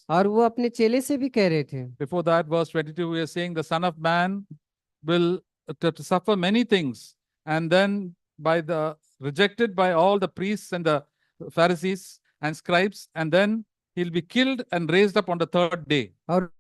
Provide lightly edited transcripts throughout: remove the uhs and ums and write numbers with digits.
और वो अपने चेले से भी कह रहे थे। Before that, verse 22, we are saying the Son of Man will to suffer many things, and then by the rejected by all the priests and the Pharisees and scribes, and then he'll be killed and raised up on the third day. और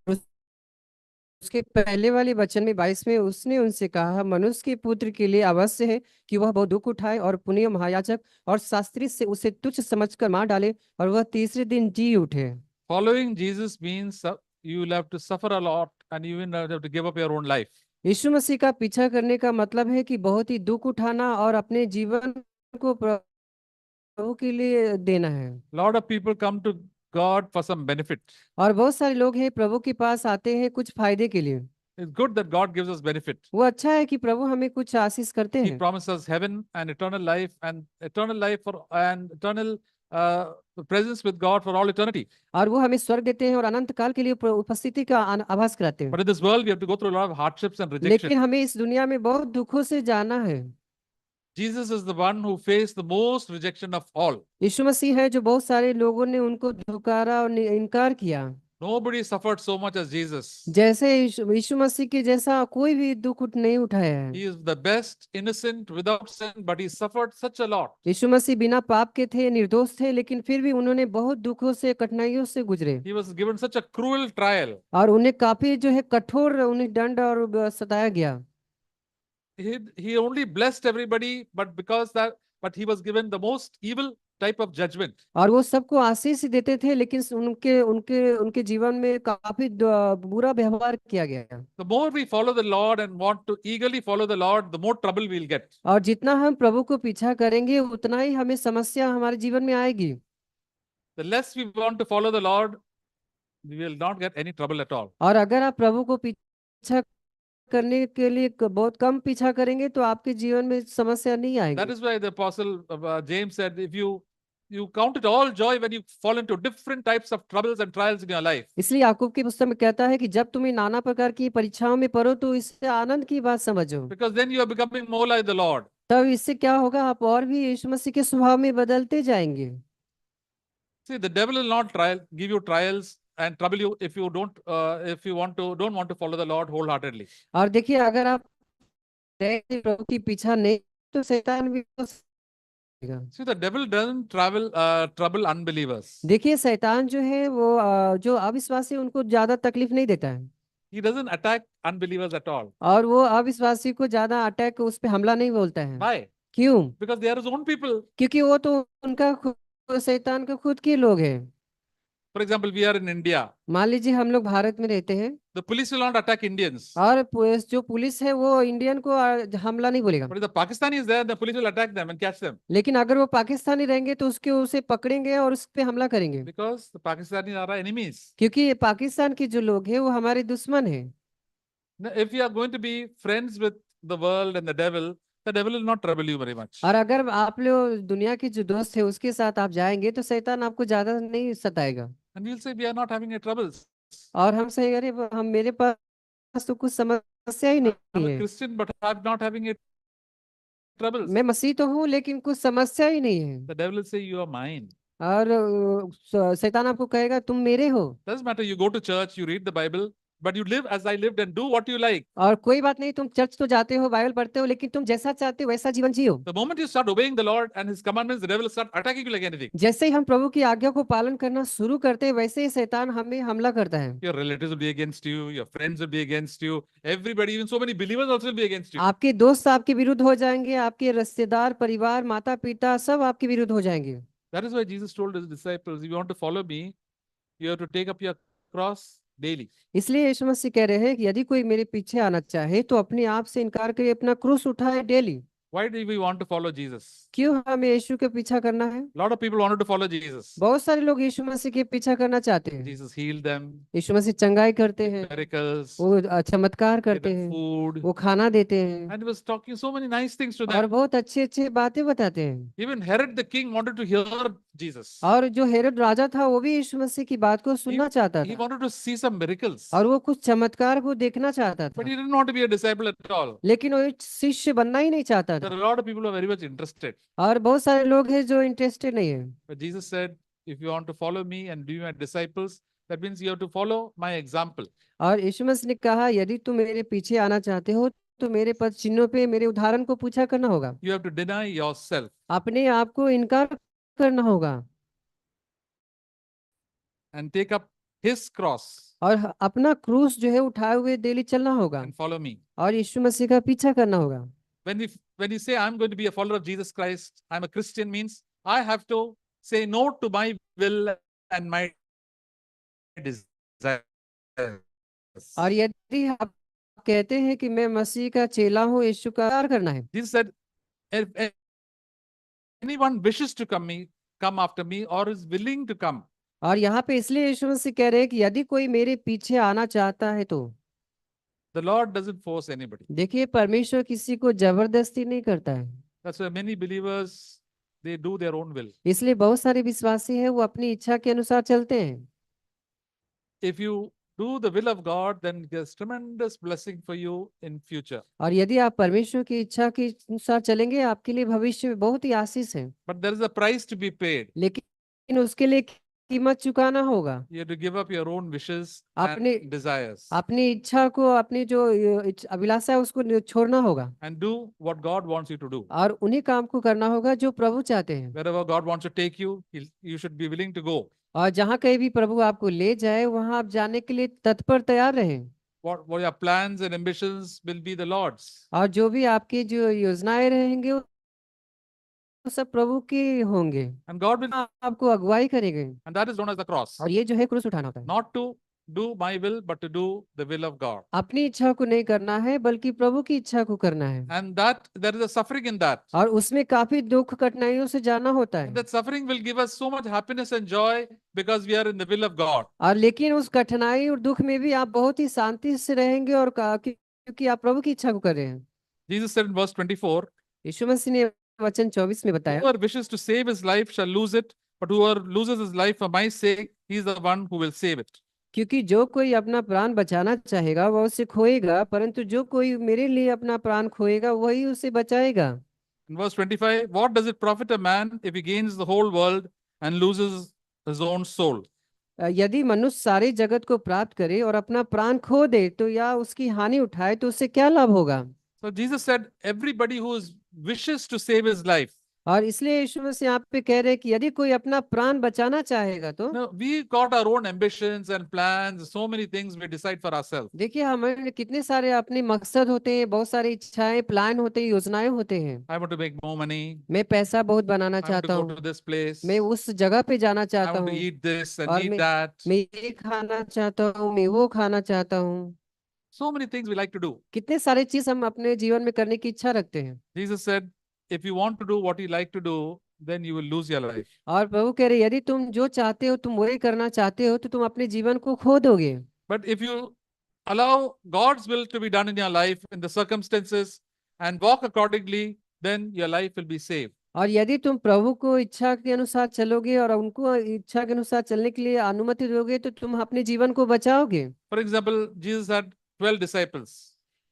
उसके पहले वाले वचन में 22 में उसने उनसे कहा, मनुष्य के पुत्र के लिए अवश्य है कि वह बहुत दुख उठाए और पुण्य महायाजक और शास्त्री से उसे तुच्छ समझकर मार डाले और वह तीसरे दिन जी उठे। Following Jesus means you will have to suffer a lot and you will have to give up your own life. यीशु मसीह का पीछा करने का मतलब है कि बहुत ही दुख उठाना और अपने जीवन को प्रभु के लिए देना है। Lot of people come to God for some benefit. और बहुत सारे लोग हैं प्रभु के पास आते हैं कुछ फायदे के लिए। It's good that God gives us benefit. वो अच्छा है कि प्रभु हमें कुछ आशीष करते He हैं। promises heaven and eternal life and eternal presence with God for all eternity. और वो हमें स्वर्ग देते हैं और अनंत काल के लिए उपस्थिति का आभास कराते हैं। But in this world, we have to go through a lot of hardships and rejection. लेकिन हमें इस दुनिया में बहुत दुखों से जाना है। Jesus is the one who faced the most rejection of all. यीशु मसीह है जो बहुत सारे लोगों ने उनको धुकारा और इनकार किया। Nobody suffered so much as Jesus. जैसे यीशु मसीह के जैसा कोई भी दुख नहीं उठाया है। He is the best, innocent, without sin, but he suffered such a lot. यीशु मसीह बिना पाप के थे, निर्दोष थे, लेकिन फिर भी उन्होंने बहुत दुखों से कठिनाइयों से गुजरे। He was given such a cruel trial. और उन्हें काफी जो है कठोर उन्हें दंड और सताया गया। He only blessed everybody, but he was given the most evil type of judgment. और वो सबको आशीष देते थे, लेकिन उनके उनके उनके जीवन में काफी बुरा व्यवहार किया गया। The more we follow the Lord and want to eagerly follow the Lord, the more trouble we'll get. और जितना हम प्रभु को पीछा करेंगे उतना ही हमें समस्या हमारे जीवन में आएगी। The less we want to follow the Lord, we will not get any trouble at all. और अगर आप प्रभु को पीछा करने के लिए बहुत कम पीछा करेंगे तो आपके जीवन में समस्या नहीं आएगी। That is why the apostle James said, if you count it all joy when you fall into different types of troubles and trials in your life. इसलिए याकूब की पुस्तक में कहता है कि जब तुम्हें नाना प्रकार की परीक्षाओं में पड़ो तो इससे आनंद की बात समझो। Because then you are becoming more like the Lord. तब इससे क्या होगा, आप और भी यीशु मसीह के स्वभाव में बदलते जाएंगे। See, the devil will not give you trials and trouble you if you don't want to follow the Lord wholeheartedly. और देखिए, अगर आप प्रभु की पीछा नहीं तो शैतान भी See, the devil doesn't trouble unbelievers. देखिए, शैतान जो है वो जो अविश्वासी उनको ज्यादा तकलीफ नहीं देता है। He doesn't attack unbelievers at all. और वो अविश्वासी को ज्यादा अटैक, उस पे हमला नहीं बोलता है। Why? क्यों? Because they are his own people. क्योंकि वो तो उनका शैतान के खुद के लोग हैं। For example, we are in India. मान लीजिए हम लोग भारत में रहते हैं। The police will not attack Indians. और जो पुलिस है वो इंडियन को हमला नहीं बोलेगा। But if the Pakistani is there, the police will attack them and catch them. लेकिन अगर वो पाकिस्तानी रहेंगे तो उसे पकड़ेंगे और उस पे हमला करेंगे। Because the Pakistanis are our enemies. क्योंकि पाकिस्तान के जो लोग हैं वो हमारे दुश्मन हैं। Now, if you are going to be friends with the world and the devil will not trouble you very much. और अगर आप लोग दुनिया के जो दोस्त है उसके साथ आप जाएंगे तो शैतान आपको ज्यादा नहीं सताएगा। And you'll say, we are not having any troubles. और हम सही, अरे हम मेरे पास तो कुछ समस्या ही नहीं I'm a है। Christian, but I'm not having any troubles. मैं मसीह तो हूँ लेकिन कुछ समस्या ही नहीं है। The devil will say, you are mine. और शैतान आपको कहेगा तुम मेरे हो। Doesn't matter, you go to church, you read the Bible, but you live as I lived and do what you like. और कोई बात नहीं, तुम चर्च तो जाते हो, बाइबल पढ़ते हो, लेकिन तुम जैसा चाहते हो वैसा जीवन जियो। The moment you start obeying the Lord and His commandments, the devil will start attacking you like anything. जैसे ही हम प्रभु की आज्ञा को पालन करना शुरू करते हैं वैसे ही शैतान हमें हमला करता है। Your relatives will be against you, your friends will be against you, everybody, even so many believers also will be against you. आपके दोस्त आपके विरुद्ध हो जाएंगे, आपके रिश्तेदार, परिवार, माता पिता सब आपके विरुद्ध हो जाएंगे। That is why Jesus told His disciples, if you want to follow me, you have to take up your cross daily. इसलिए यीशु मसीह कह रहे हैं कि यदि कोई मेरे पीछे आना चाहे तो अपने आप से इनकार करे, अपना क्रूस उठाए daily. Why do we want to follow Jesus? क्यों हमें यीशु के पीछा करना है? A lot of people wanted to follow Jesus. बहुत सारे लोग यीशु मसीह के पीछा करना चाहते हैं। Jesus healed them, यीशु मसीह चंगाई करते हैं, miracles, वो चमत्कार gave करते them हैं, food, वो खाना देते हैं and He was talking so many nice things to और them. बहुत अच्छी अच्छी बातें बताते हैं। Even Herod the king wanted to hear Jesus. और जो हेरोद राजा था वो भी यीशु मसीह की बात को सुनना चाहता He था wanted to see some miracles, और वो कुछ चमत्कार को देखना चाहता but था, he didn't want to be a disciple at all. लेकिन वो एक शिष्य बनना ही नहीं चाहता There था। are a lot of people who are very much interested. और बहुत सारे लोग हैं जो इंटरेस्टेड नहीं है। But Jesus said, if you want to follow me and be my disciples, That means you have to follow my example. और यीशु मसीह ने कहा यदि तुम मेरे पीछे आना चाहते हो तो मेरे पद चिन्हों पे मेरे उदाहरण को पूछा करना होगा, You have to deny yourself अपने आप को इनकार करना होगा and take up his cross और अपना क्रूस जो है उठाए हुए डेली चलना होगा and follow me. और यीशु मसीह का पीछा करना होगा। When you say I'm going to be a follower of Jesus Christ, I'm a Christian, means I have to say no to my will and my desires. और यदि आप कहते हैं कि मैं मसीह का चेला हूँ, यीशु का प्यार करना है। Jesus said, if anyone wishes to come after me or is willing to come. और यहाँ पे इसलिए यीशु मसीह कह रहे हैं कि यदि कोई मेरे पीछे आना चाहता है तो। The Lord doesn't force anybody. देखिए परमेश्वर किसी को जबरदस्ती नहीं करता है। That's why many believers, they do their own will. इसलिए बहुत सारे विश्वासी हैं वो अपनी इच्छा के अनुसार चलते हैं। If you do the will of God, then there's tremendous blessing for you in future. और यदि आप परमेश्वर की इच्छा के अनुसार चलेंगे आपके लिए भविष्य में बहुत ही आशीष है, But there is a price to be paid. लेकिन उसके लिए कीमत चुकाना होगा। You have to give up your own wishes अपने and desires अपनी इच्छा को, अपनी जो अभिलाषा है उसको छोड़ना होगा and do what God wants you to do. और उन्हीं काम को करना होगा जो प्रभु चाहते हैं। Wherever God wants to take you, you should be willing to go. और जहाँ कहीं भी प्रभु आपको ले जाए वहां आप जाने के लिए तत्पर तैयार रहें। What your plans and ambitions will be the Lord's. और जो भी आपकी जो योजनाएं रहेंगे वो सब प्रभु के होंगे And God will, आपको अगुवाई करेंगे। and that is known as the cross. और ये जो है क्रूस उठाना होता है, Not to do my will, but to do the will of God. अपनी इच्छा को नहीं करना है बल्कि प्रभु की इच्छा को करना है। And that there is a suffering in that. और उसमें काफी दुख कठिनाइयों से जाना होता है। And that suffering will give us so much happiness and joy because we are in the will of God. और लेकिन उस कठिनाई और दुख में भी आप बहुत ही शांति से रहेंगे और क्योंकि आप प्रभु की इच्छा को कर रहे हैं। Jesus said in verse 24, यीशु मसीह ने वचन 24 में बताया, whoever wishes to save his life shall lose it, but whoever loses his life for my sake, he is the one who will save it. क्योंकि जो कोई अपना प्राण बचाना चाहेगा वह उसे खोएगा, परंतु जो कोई मेरे लिए अपना प्राण खोएगा वही उसे बचाएगा। In verse 25, what does it profit a man if he gains the whole world and loses his own soul? यदि मनुष्य सारे जगत को प्राप्त करे और अपना प्राण खो दे तो या उसकी हानि उठाए तो उससे क्या लाभ होगा? So Jesus said, everybody who wishes to save his life. और इसलिए यीशु मसीह यहाँ पे कह रहे हैं कि यदि कोई अपना प्राण बचाना चाहेगा तो। No, we got our own ambitions and plans, so many things we decide for ourselves. देखिए हमारे कितने सारे अपने मकसद होते हैं, बहुत सारी इच्छाएं, प्लान होते हैं, योजनाएं होते हैं। I want to make more money. मैं पैसा बहुत बनाना I want to चाहता go हूँ, to this place. मैं उस जगह पे जाना I चाहता want to हूँ, eat this and और eat that. मैं ये खाना चाहता हूँ, मैं वो खाना चाहता हूँ। So many things we like to do. कितने सारे चीज हम अपने जीवन में करने की इच्छा रखते हैं। Jesus said, if you want to do what you like to do, then you will lose your life. और प्रभु कह रहे यदि तुम जो चाहते हो तुम वही करना चाहते हो तो तुम अपने जीवन को खो दोगे। But if you allow God's will to be done in your life, in the circumstances, and walk accordingly, then your life will be saved. और यदि तुम प्रभु को इच्छा के अनुसार चलोगे और उनको इच्छा के अनुसार चलने के लिए अनुमति दोगे तो तुम अपने जीवन को बचाओगे। For example, Jesus had 12 disciples.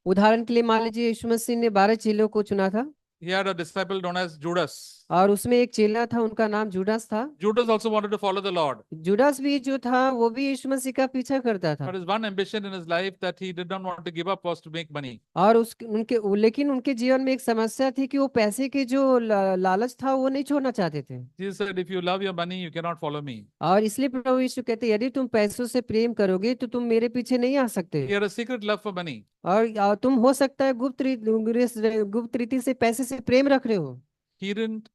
उदाहरण के लिए मान लीजिए यीशु मसीह ने 12 चेलों को चुना था। He had a disciple known as Judas. और उसमें एक चेला था, उनका नाम जुडास था। Judas also wanted to follow the Lord. Judas भी जो था वो भी यीशु मसीह का पीछा करता था। But his one ambition in his life that he did not want to give up was to make money. और लेकिन उनके जीवन में एक समस्या थी कि वो पैसे के जो लालच था वो नहीं छोड़ना चाहते थे। Jesus said, if you love your money, you cannot follow me. और इसलिए प्रभु यीशु कहते यदि तुम पैसों से प्रेम करोगे तो तुम मेरे पीछे नहीं आ सकते। He had a secret love for money. और तुम हो सकता है गुप्त रीति से पैसे से प्रेम रख रहे हो। He didn't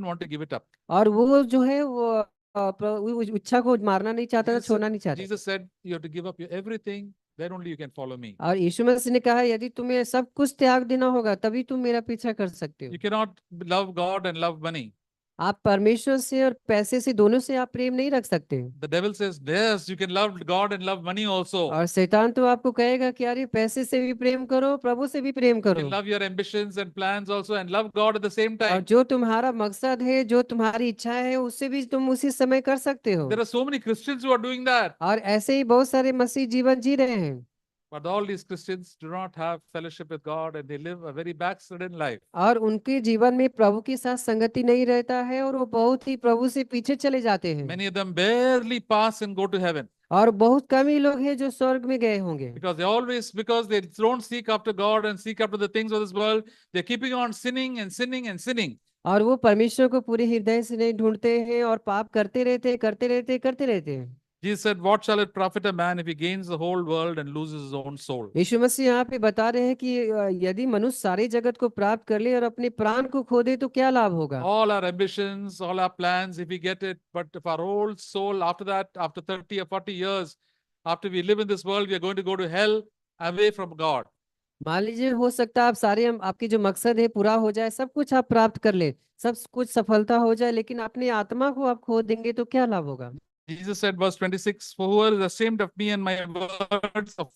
want to give it up. और वो जो है वो इच्छा को मारना नहीं चाहता था, छोड़ना नहीं चाहता। Jesus said, you have to give up your everything, then only you can follow me. और यीशु मसीह ने कहा यदि तुम्हें सब कुछ त्याग देना होगा तभी तुम मेरा पीछा कर सकते हो। You cannot love God and love money. आप परमेश्वर से और पैसे से दोनों से आप प्रेम नहीं रख सकते। The devil says, yes, you can love God and love money also. और शैतान तो आपको कहेगा कि अरे पैसे से भी प्रेम करो, प्रभु से भी प्रेम You करो। can love your ambitions and plans also and love God at the same और time. जो तुम्हारा मकसद है, जो तुम्हारी इच्छा है, उससे भी तुम उसी समय कर सकते हो। There are so many Christians who are doing that. और ऐसे ही बहुत सारे मसीह जीवन जी रहे हैं। But all these Christians do not have fellowship with God and they live a very backslidden life. और उनके जीवन में प्रभु के साथ संगति नहीं रहता है और वो बहुत ही प्रभु से पीछे चले जाते हैं Many of them barely pass and go to heaven और बहुत कम ही लोग हैं जो स्वर्ग में गए होंगे because they don't seek after God and seek after the things of this world. They're keeping on sinning and sinning and sinning. और वो परमेश्वर को पूरे हृदय से नहीं ढूंढते हैं और पाप करते रहते हैं। Jesus said, what shall it profit a man if he gains the whole world and loses his own soul? यीशु मसीह यहाँ पे बता रहे हैं कि यदि मनुष्य सारे जगत को प्राप्त कर ले और अपने प्राण को खो दे तो क्या लाभ होगा। All our ambitions, all our plans, if we get it, but if our whole soul after that, after 30 or 40 years, after we live in this world, we are going to go to hell away from God. मान लीजिए हो सकता है आप सारे आपकी जो मकसद है पूरा हो जाए, सब कुछ आप प्राप्त कर ले, सब कुछ सफलता हो जाए, लेकिन अपनी आत्मा को आप खो देंगे तो क्या लाभ होगा। Jesus said, verse 26, for whoever is ashamed of me and my words of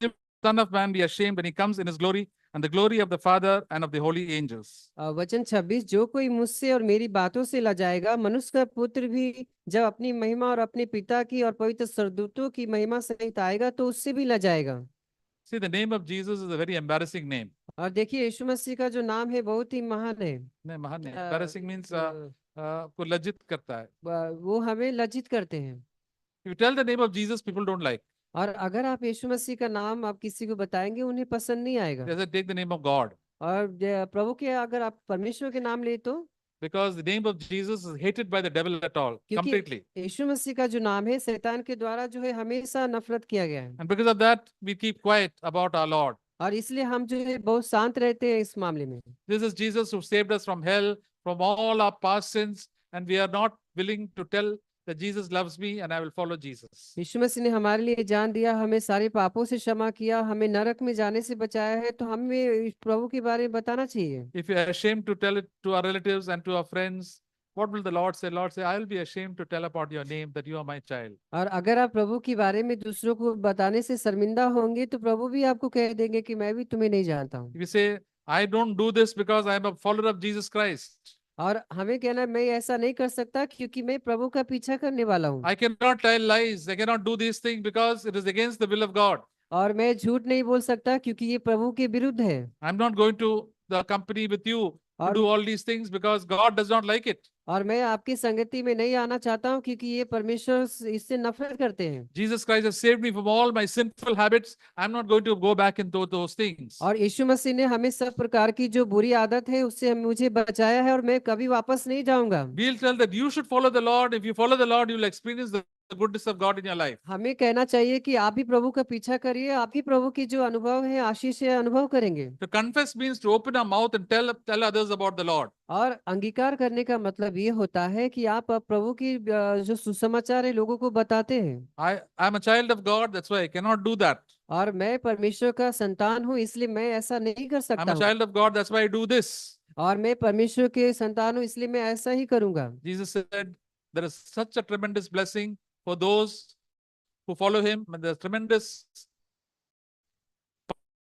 him, Son of Man be ashamed when he comes in his glory and the glory of the Father and of the holy angels. वचन 26, जो कोई मुझसे और मेरी बातों से लजाएगा, मनुष्य का पुत्र भी जब अपनी महिमा और अपने पिता की और पवित्र स्वर्गदूतों की महिमा सहित आएगा तो उससे भी लजाएगा। See, the name of Jesus is a very embarrassing name. और देखिए यीशु मसीह का जो नाम है बहुत ही महान है। नहीं, महान नहीं, embarrassing means को लज्जित करता है। वो हमें लज्जित करते हैं। If you tell the name of Jesus, people don't like. और अगर आप यीशु मसीह का नाम आप किसी को बताएंगे उन्हें पसंद नहीं आएगा। They say, take the name of God. और प्रभु के अगर आप परमेश्वर के नाम ले तो Because the name of Jesus is hated by the devil at all, completely. यीशु मसीह का जो नाम है शैतान के द्वारा जो है हमेशा नफरत किया गया है। And because of that, we keep quiet about our Lord. और इसलिए हम जो है बहुत शांत रहते हैं इस मामले में। This is Jesus who saved us from hell, from all our past sins, and we are not willing to tell that Jesus loves me and I will follow Jesus. यीशु मसीह ने हमारे लिए जान दिया, हमें सारे पापों से क्षमा किया, हमें नरक में जाने से बचाया है, तो हमें प्रभु के बारे में बताना चाहिए। If we are ashamed to tell it to our relatives and to our friends, what will the Lord say? Lord say, I will be ashamed to tell about your name that you are my child. और अगर आप प्रभु के बारे में दूसरों को बताने से शर्मिंदा होंगे तो प्रभु भी आपको कह देंगे कि मैं भी तुम्हें नहीं जानता हूँ। If you say, I don't do this because I am a follower of Jesus Christ. और हमें कहना मैं ऐसा नहीं कर सकता क्योंकि मैं प्रभु का पीछा करने वाला हूँ। I cannot tell lies. I cannot do these things because it is against the will of God. और मैं झूठ नहीं बोल सकता क्योंकि ये प्रभु के विरुद्ध है। I'm not going to the company with you to do all these things because God does not like it. और मैं आपकी संगति में नहीं आना चाहता हूँ क्योंकि ये परमेश्वर इससे नफरत करते हैं। Jesus Christ has saved me from all my sinful habits. I'm not going to go back into those things. और यीशु मसीह ने हमें सब प्रकार की जो बुरी आदत है उससे मुझे बचाया है और मैं कभी वापस नहीं जाऊंगा। We'll tell that you should follow the Lord. If you follow the Lord, you will experience the goodness of God in your life. हमें कहना चाहिए कि आप भी प्रभु का पीछा करिए, आप ही प्रभु की जो अनुभव है आशीष है अनुभव करेंगे। To confess means to open our mouth and tell others about the Lord. और अंगीकार करने का मतलब ये होता है कि आप प्रभु की जो सुसमाचार है लोगों को बताते हैं। I'm a child of God, that's why I cannot do that. और मैं परमेश्वर का संतान हूँ इसलिए मैं ऐसा नहीं कर सकता I'm a हूँ। child of God, that's why I do this. और मैं परमेश्वर के संतान हूँ इसलिए मैं ऐसा ही करूंगा। Jesus said there is such a tremendous blessing for those who follow him, and there's tremendous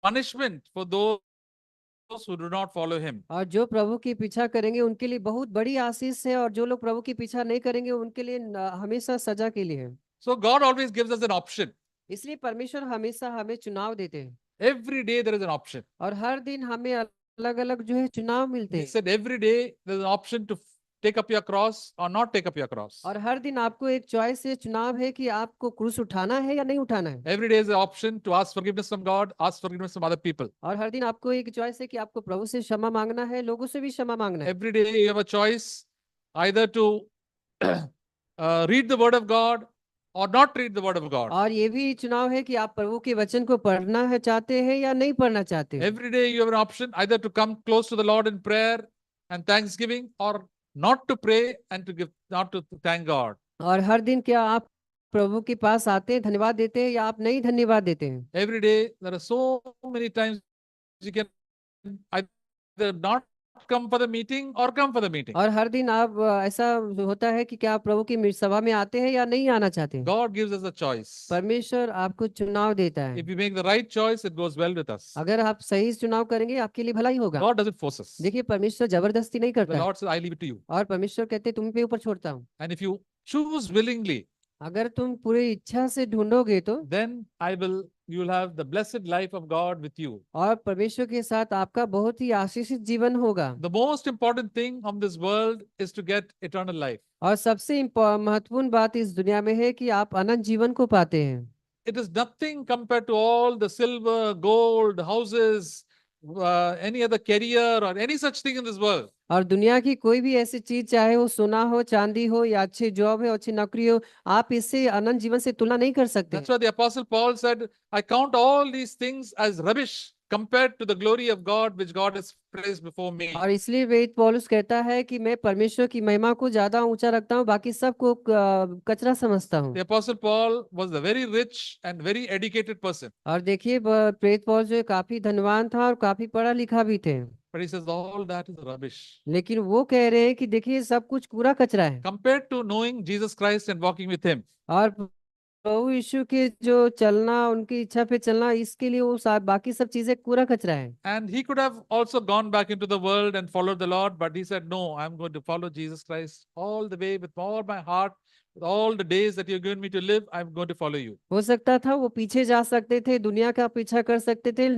punishment for those who do not follow him. और जो प्रभु की पीछा करेंगे उनके लिए बहुत बड़ी आशीष है और जो लोग प्रभु की पीछा नहीं करेंगे उनके लिए हमेशा सजा के लिए है। So God always gives us an option. इसलिए परमेश्वर हमेशा हमें चुनाव देते हैं। Every day there is an option. और हर दिन हमें अलग अलग जो है चुनाव मिलते He हैं। said every day there is an option to take up your cross or not take up your cross. और हर दिन आपको एक चॉइस है, चुनाव है कि आपको क्रूस उठाना है या नहीं उठाना है। Every day is an option to ask forgiveness from God, ask forgiveness from other people. और हर दिन आपको एक चॉइस है कि आपको प्रभु से क्षमा मांगना है, लोगों से भी क्षमा मांगना है। Every day you have a choice either to read the word of God or not read the word of God. और ये भी चुनाव है कि आप प्रभु के वचन को पढ़ना है चाहते हैं या नहीं पढ़ना चाहते हैं। Every day you have an option either to come close to the Lord in prayer and thanksgiving or not to pray and to give, not to thank God. और हर दिन क्या आप प्रभु के पास आते हैं धन्यवाद देते हैं या आप नहीं धन्यवाद देते हैं। Every day there are so many times you can either not come for the meeting or come for the meeting. और हर दिन आप ऐसा होता है कि क्या आप प्रभु की सभा में आते हैं या नहीं आना चाहते हैं। God gives us a choice. परमेश्वर आपको चुनाव देता है। If we make the right choice, it goes well with us. अगर आप सही चुनाव करेंगे आपके लिए भला ही होगा। God doesn't force us. देखिए परमेश्वर जबरदस्ती नहीं The करता है। Lord says, I leave it to you. और परमेश्वर कहते तुम पे ऊपर छोड़ता हूँ। And if you choose willingly अगर तुम पूरी इच्छा से ढूंढोगे तो, then you'll have the blessed life of God with you. और परमेश्वर के साथ आपका बहुत ही आशीषित जीवन होगा। The most important thing of this world is to get eternal life. और सबसे महत्वपूर्ण बात इस दुनिया में है कि आप अनंत जीवन को पाते हैं। It is nothing compared to all the silver, gold, houses, any other career or any such thing in this world. और दुनिया की कोई भी ऐसी चीज, चाहे वो सोना हो, चांदी हो, या अच्छी जॉब है, अच्छी नौकरी हो, आप इससे अनंत जीवन से तुलना नहीं कर सकते। That's why the Apostle Paul said, I count all these things as rubbish compared to the glory of God which God has placed before me. और इसलिए वेद पौलुस कहता है कि मैं परमेश्वर की महिमा को ज्यादा ऊंचा रखता हूँ, बाकी सबको कचरा समझता हूँ। The Apostle Paul was a very rich and very educated person. और देखिए, प्रेरित पौलुस जो है काफी धनवान था और काफी पढ़ा लिखा भी थे, But he says all that is rubbish लेकिन वो कह रहे हैं कि देखिए सब कुछ कूड़ा कचरा है। compared to knowing Jesus Christ and walking with him. और प्रभु यीशु के जो चलना, उनकी इच्छा पे चलना, इसके लिए वो बाकी सब चीजें कूड़ा कचरा है। And he could have also gone back into the world and followed the Lord, but he said, no, I'm going to follow Jesus Christ all the way with all my heart, with all the days that you've given me to live, I'm going to follow you. हो सकता था वो पीछे जा सकते थे, दुनिया का पीछा कर सकते थे,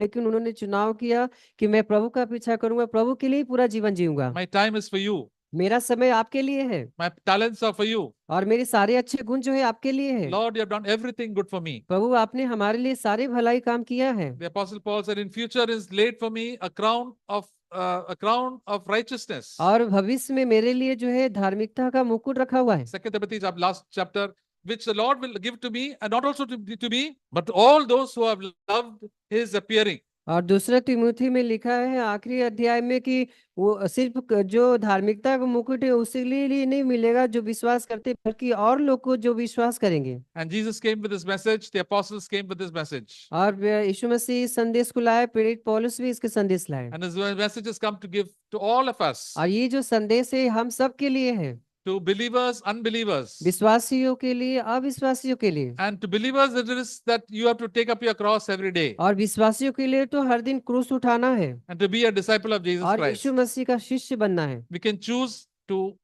लेकिन उन्होंने चुनाव किया कि मैं प्रभु का पीछा करूंगा, प्रभु के लिए ही पूरा जीवन जीऊंगा। My time is for you. मेरा समय आपके लिए है, My talents are for you. और मेरे सारे अच्छे गुण जो है आपके लिए है। Lord, you have done everything good for me. प्रभु, आपने हमारे लिए सारे भलाई काम किया है। The Apostle Paul said, in future is laid for me a crown of righteousness. और भविष्य में मेरे लिए जो है धार्मिकता का मुकुट रखा हुआ है। 2 Timothy last chapter, which the Lord will give to me, and not also to me, but all those who have loved his appearing. और दूसरा तिमुथी में लिखा है आखिरी अध्याय में कि वो सिर्फ जो धार्मिकता का मुकुट है उसी लिए नहीं मिलेगा जो विश्वास करते, बल्कि और लोग को जो विश्वास करेंगे। And Jesus came with his message, the apostles came with his message. और यीशु मसीह संदेश को लाए, प्रेरित पौलुस भी इसके संदेश लाए। And his message has come to give to all of us, और ये जो संदेश है हम सब के लिए है, to believers, unbelievers. विश्वासियों के लिए, अविश्वासियों के लिए। And to believers, it is that you have to take up your cross every day और विश्वासियों के लिए तो हर दिन क्रूस उठाना है, and to be a disciple of Jesus और Christ. यीशु मसीह का शिष्य बनना है। We can choose to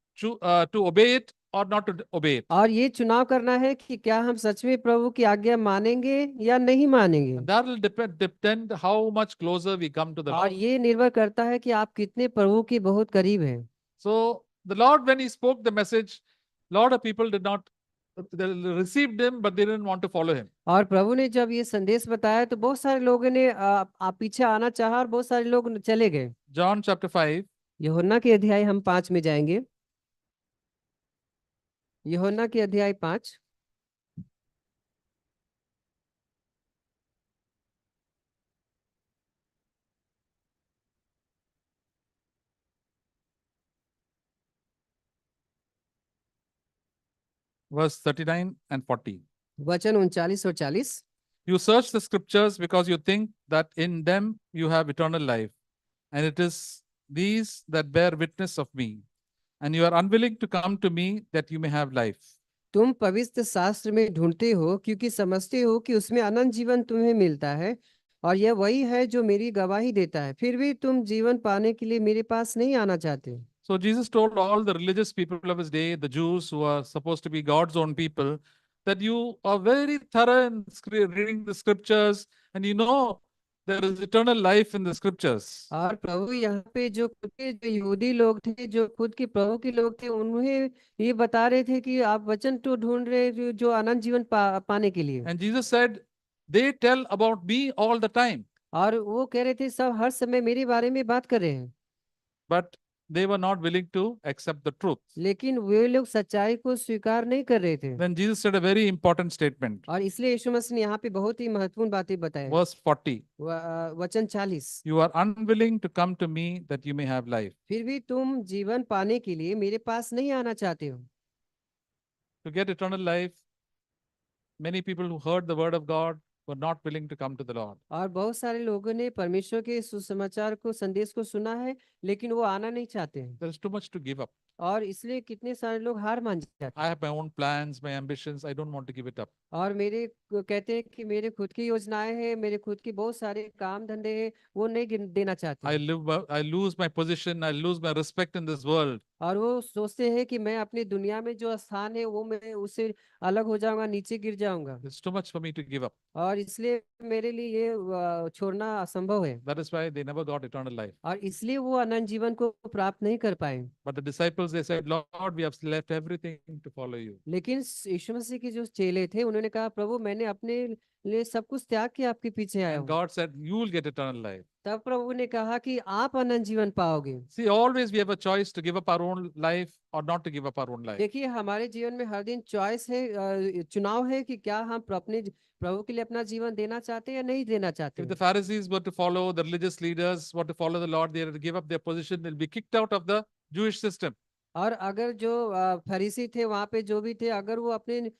obey it or not to obey it. और ये चुनाव करना है कि क्या हम सच में प्रभु की आज्ञा मानेंगे या नहीं मानेंगे। And that will depend how much closer we come to the और Lord. ये निर्भर करता है कि आप कितने प्रभु के बहुत करीब हैं। So the Lord, when he spoke the message, lot of people they received him, but they didn't want to follow him. और प्रभु ने जब ये संदेश बताया तो बहुत सारे लोगों ने आप पीछे आना चाहा और बहुत सारे लोग चले गए। John chapter 5, यूहन्ना के अध्याय हम 5 में जाएंगे। यूहन्ना के अध्याय 5, verse 39 and 40. वचन 39 और 40। You search the scriptures because you think that in them you have eternal life, and it is these that bear witness of me, and you are unwilling to come to me that you may have life. तुम पवित्र शास्त्र में ढूंढते हो क्योंकि समझते हो कि उसमें अनंत जीवन तुम्हें मिलता है, और यह वही है जो मेरी गवाही देता है, फिर भी तुम जीवन पाने के लिए मेरे पास नहीं आना चाहते। So Jesus told all the religious people of his day, the Jews who are supposed to be God's own people, that you are very thorough in reading the scriptures, and you know there is eternal life in the scriptures. और प्रभु यहाँ पे जो खुद के जो यहूदी लोग थे, जो खुद के प्रभु के लोग थे, उन्हें ये बता रहे थे कि आप वचन तो ढूंढ रहे थे जो अनंत जीवन पाने के लिए। And Jesus said, they tell about me all the time. और वो कह रहे थे सब हर समय मेरे बारे में बात कर रहे हैं, But they were not willing to accept the truth. लेकिन वे लोग सच्चाई को स्वीकार नहीं कर रहे थे। Then Jesus said a very important statement. और इसलिए यीशु मसीह ने यहाँ पे बहुत ही महत्वपूर्ण बातें बताई। Verse 40. वचन 40, You are unwilling to come to me that you may have life. फिर भी तुम जीवन पाने के लिए मेरे पास नहीं आना चाहते हो। To get eternal life, many people who heard the word of God were not willing to come to the Lord. और बहुत सारे लोगों ने परमेश्वर के सुसमाचार को, संदेश को सुना है, लेकिन वो आना नहीं चाहते हैं। There is too much to give up. और इसलिए कितने सारे लोग हार मान जाते हैं। I have my own plans, my ambitions. I don't want to give it up. और कहते हैं कि मेरे खुद की योजनाएं हैं, मेरे खुद की बहुत सारे काम धंधे हैं, वो नहीं देना चाहते। I lose my position. I lose my respect in this world. और वो सोचते हैं कि मैं अपनी दुनिया में जो स्थान है वो मैं उससे अलग हो जाऊंगा, नीचे गिर जाऊंगा। It's too much for me to give up. और इसलिए मेरे लिए ये छोड़ना असंभव है। That is why they never got eternal life. और इसलिए वो अनंत जीवन को प्राप्त नहीं कर पाए। But the disciples, they said, Lord, we have left everything to follow you. लेकिन यीशु मसीह के जो चेले थे उन्होंने कहा, प्रभु मैंने अपने लिए सब कुछ त्याग के आपके पीछे आया And हूँ। God said, you will get eternal life. तब प्रभु ने कहा कि आप अनंत जीवन पाओगे। See, always we have a choice to give up our own life or not to give up our own life. देखिए हमारे जीवन में हर दिन चॉइस है, चुनाव है कि क्या हम अपने प्रभु के लिए अपना जीवन देना चाहते हैं या नहीं देना चाहते If the हैं। Pharisees were to follow, the religious leaders were to follow the Lord, they had to give up their position, they'll be kicked out of the Jewish system. और अगर जो फरीसी थे वहां पे जो भी थे, अगर वो अपने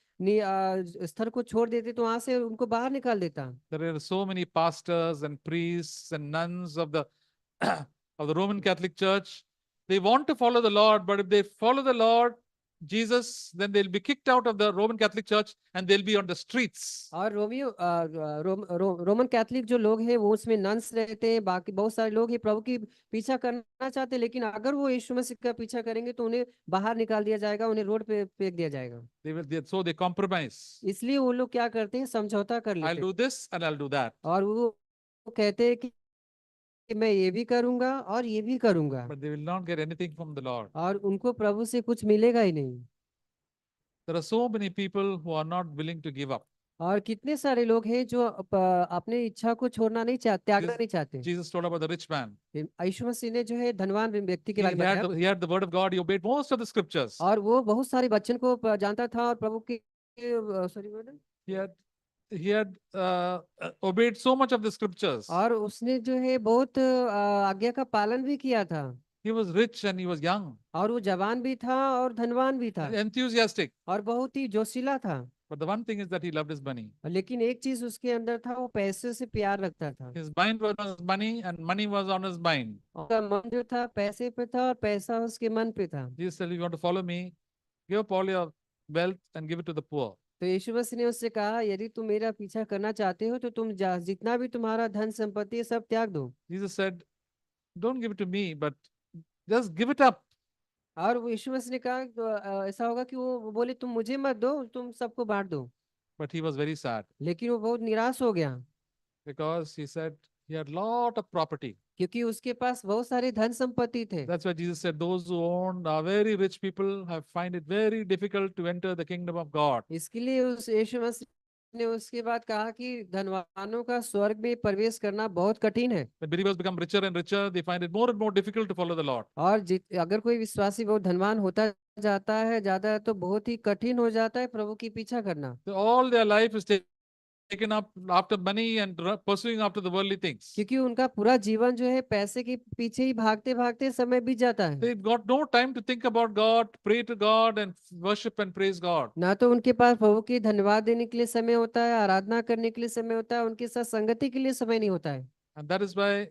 स्तर को छोड़ देते तो वहां से उनको बाहर निकाल देता। There are so many pastors and priests and nuns of the of the Roman Catholic Church. They want to follow the Lord, but if they follow the Lord Jesus, then they'll be kicked out of the Roman Catholic Church and they'll be on the streets. और Roman Catholic जो लोग हैं वो उसमें nuns रहते हैं, बाकी बहुत सारे लोग हैं प्रभु की पीछा करना चाहते हैं, लेकिन अगर वो यीशु मसीह का पीछा करेंगे तो उन्हें बाहर निकाल दिया जाएगा, उन्हें रोड पे फेंक दिया जाएगा। So they compromise. इसलिए वो लोग क्या करते हैं, समझौता कर I'll लेते do this and I'll do that. हैं। और वो कहते हैं कि मैं ये भी करूंगा और ये भी करूंगा, But they will not get anything from the Lord. और उनको प्रभु से कुछ मिलेगा ही नहीं। There are so many people who are not willing to give up. और कितने सारे लोग हैं जो अपने इच्छा को छोड़ना नहीं चाहते, त्यागना नहीं चाहते। Jesus told about the rich man. यीशु मसीह ने जो है धनवान व्यक्ति के He बारे में बताया, he had the word of God. He obeyed most of the scriptures. और वो बहुत सारे वचन को जानता था और प्रभु की sorry He had obeyed so much of the scriptures. और उसने जो है बहुत आज्ञा का पालन भी किया था। He was rich and he was young, और वो जवान भी था और धनवान भी था enthusiastic. और बहुत ही जोशीला था। But the one thing is that he loved his money. लेकिन एक चीज उसके अंदर था, वो पैसे से प्यार रखता था। His mind was on his money and money was on his mind. उसका मन जो था पैसे पे था और पैसा उसके मन पे था। Jesus said, if you want to follow me, give up all your wealth and give it to the poor. तो यीशु मसीह ने उससे कहा, यदि तुम मेरा पीछा करना चाहते हो तो तुम जितना भी तुम्हारा धन संपत्ति है सब त्याग दो। Jesus said, don't give it to me, but just give it up. और वो यीशु मसीह ने कहा ऐसा होगा कि वो बोले तुम मुझे मत दो, तुम सबको बांट दो। But he was very sad लेकिन वो बहुत निराश हो गया, because he said he had lot of property. क्योंकि उसके पास बहुत सारे धन संपत्ति थे। That's why Jesus said, those who own are very rich people have find it very difficult to enter the kingdom of God. इसके लिए उस यीशु मसीह ने उसके बाद कहा कि धनवानों का स्वर्ग में प्रवेश करना बहुत कठिन है। When believers become richer and richer, they find it more and more difficult to follow the Lord. और अगर कोई विश्वासी बहुत धनवान होता जाता है ज्यादा, तो बहुत ही कठिन हो जाता है प्रभु की पीछा करना। So all their life is taken up after money and pursuing after the worldly things. क्योंकि उनका पूरा जीवन जो है पैसे के पीछे ही भागते भागते समय बीत जाता है। They've got no time to think about God, pray to God and worship and praise God. ना तो उनके पास प्रभु की धन्यवाद देने के लिए समय होता है, आराधना करने के लिए समय होता है, उनके साथ संगति के लिए समय नहीं होता है। And that is why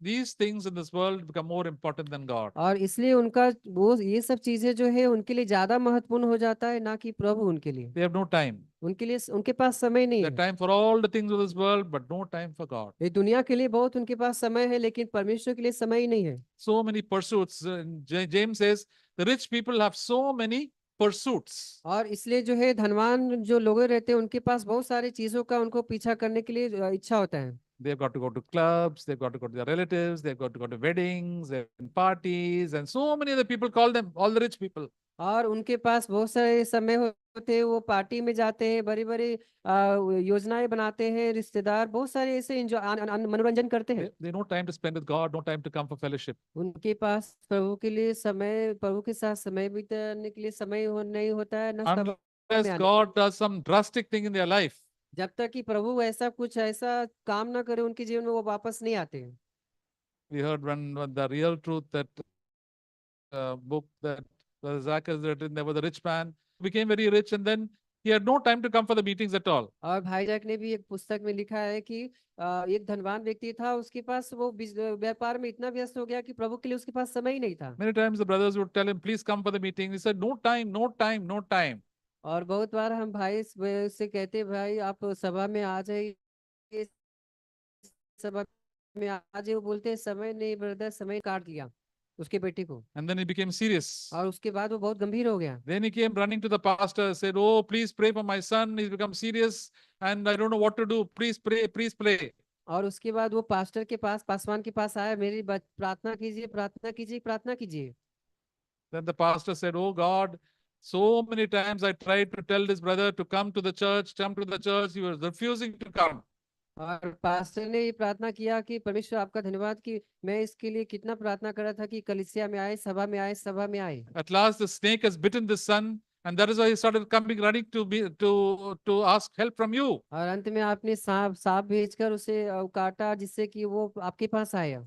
these things in this world become more important than God. और इसलिए उनका वो ये सब चीजें जो है उनके लिए ज्यादा महत्वपूर्ण हो जाता है, ना कि प्रभु उनके लिए। They have no time. उनके लिए उनके पास समय नहीं They है। have time for all the things of this world, but no time for God. ये दुनिया के लिए बहुत उनके पास समय है, लेकिन परमेश्वर के लिए समय ही नहीं है। So many pursuits. James says the rich people have so many pursuits. और इसलिए जो है धनवान जो लोग रहते हैं उनके पास बहुत सारी चीजों का उनको पीछा करने के लिए इच्छा होता है। They've got to go to clubs, they've got to go to their relatives, they've got to go to weddings and parties, and so many other people call them all the rich people. और उनके पास बहुत सारे समय होते हैं, वो party में जाते हैं, बड़ी बड़ी योजनाएं बनाते हैं, रिश्तेदार बहुत सारे ऐसे मनोरंजन करते हैं। They no time to spend with God, no time to come for fellowship. उनके पास प्रभु के लिए समय, प्रभु के साथ समय बिताने के लिए समय नहीं होता है, ना समय Unless आने। God does some drastic thing in their life. जब तक कि प्रभु ऐसा काम ना करे उनके जीवन में, वो वापस नहीं आते हैं। We heard when the real truth, that book that Zach has written, there was a rich man who became very rich, and then He had no time to come for the meetings at all. और भाई Jack ने भी एक पुस्तक में लिखा है कि एक धनवान व्यक्ति था, उसके पास वो व्यापार में इतना व्यस्त हो गया कि प्रभु के लिए उसके पास समय ही नहीं था। Many times the brothers would tell him, please come for the meeting. He said, no time, no time, no time. और बहुत बार हम भाई से कहते, भाई आप सभा में आ जाइए, सभा में आ जाइए। वो बोलते हैं समय नहीं ब्रदर, समय काट लिया उसके बेटे को। And then he became serious. और उसके बाद वो बहुत गंभीर हो गया। Then he came running to the pastor, said, oh, please pray for my son. He's become serious and I don't know what to do. Please pray, please pray. और उसके बाद वो पास्टर के पास, पासवान के पास आया, मेरी प्रार्थना कीजिए, प्रार्थना कीजिए, प्रार्थना कीजिए। Then the pastor said, oh God, so many times I tried to tell this brother to come to the church, come to the church. He was refusing to come. और पास्टर ने ये प्रार्थना किया कि परमेश्वर आपका धन्यवाद कि मैं इसके लिए कितना प्रार्थना कर रहा था कि कलीसिया में आए, सभा में आए, सभा में आए। At last the snake has bitten the son, and that is why he started coming running to ask help from you. और अंत में आपने सांप भेजकर उसे काटा, जिससे कि वो आपके पास आया।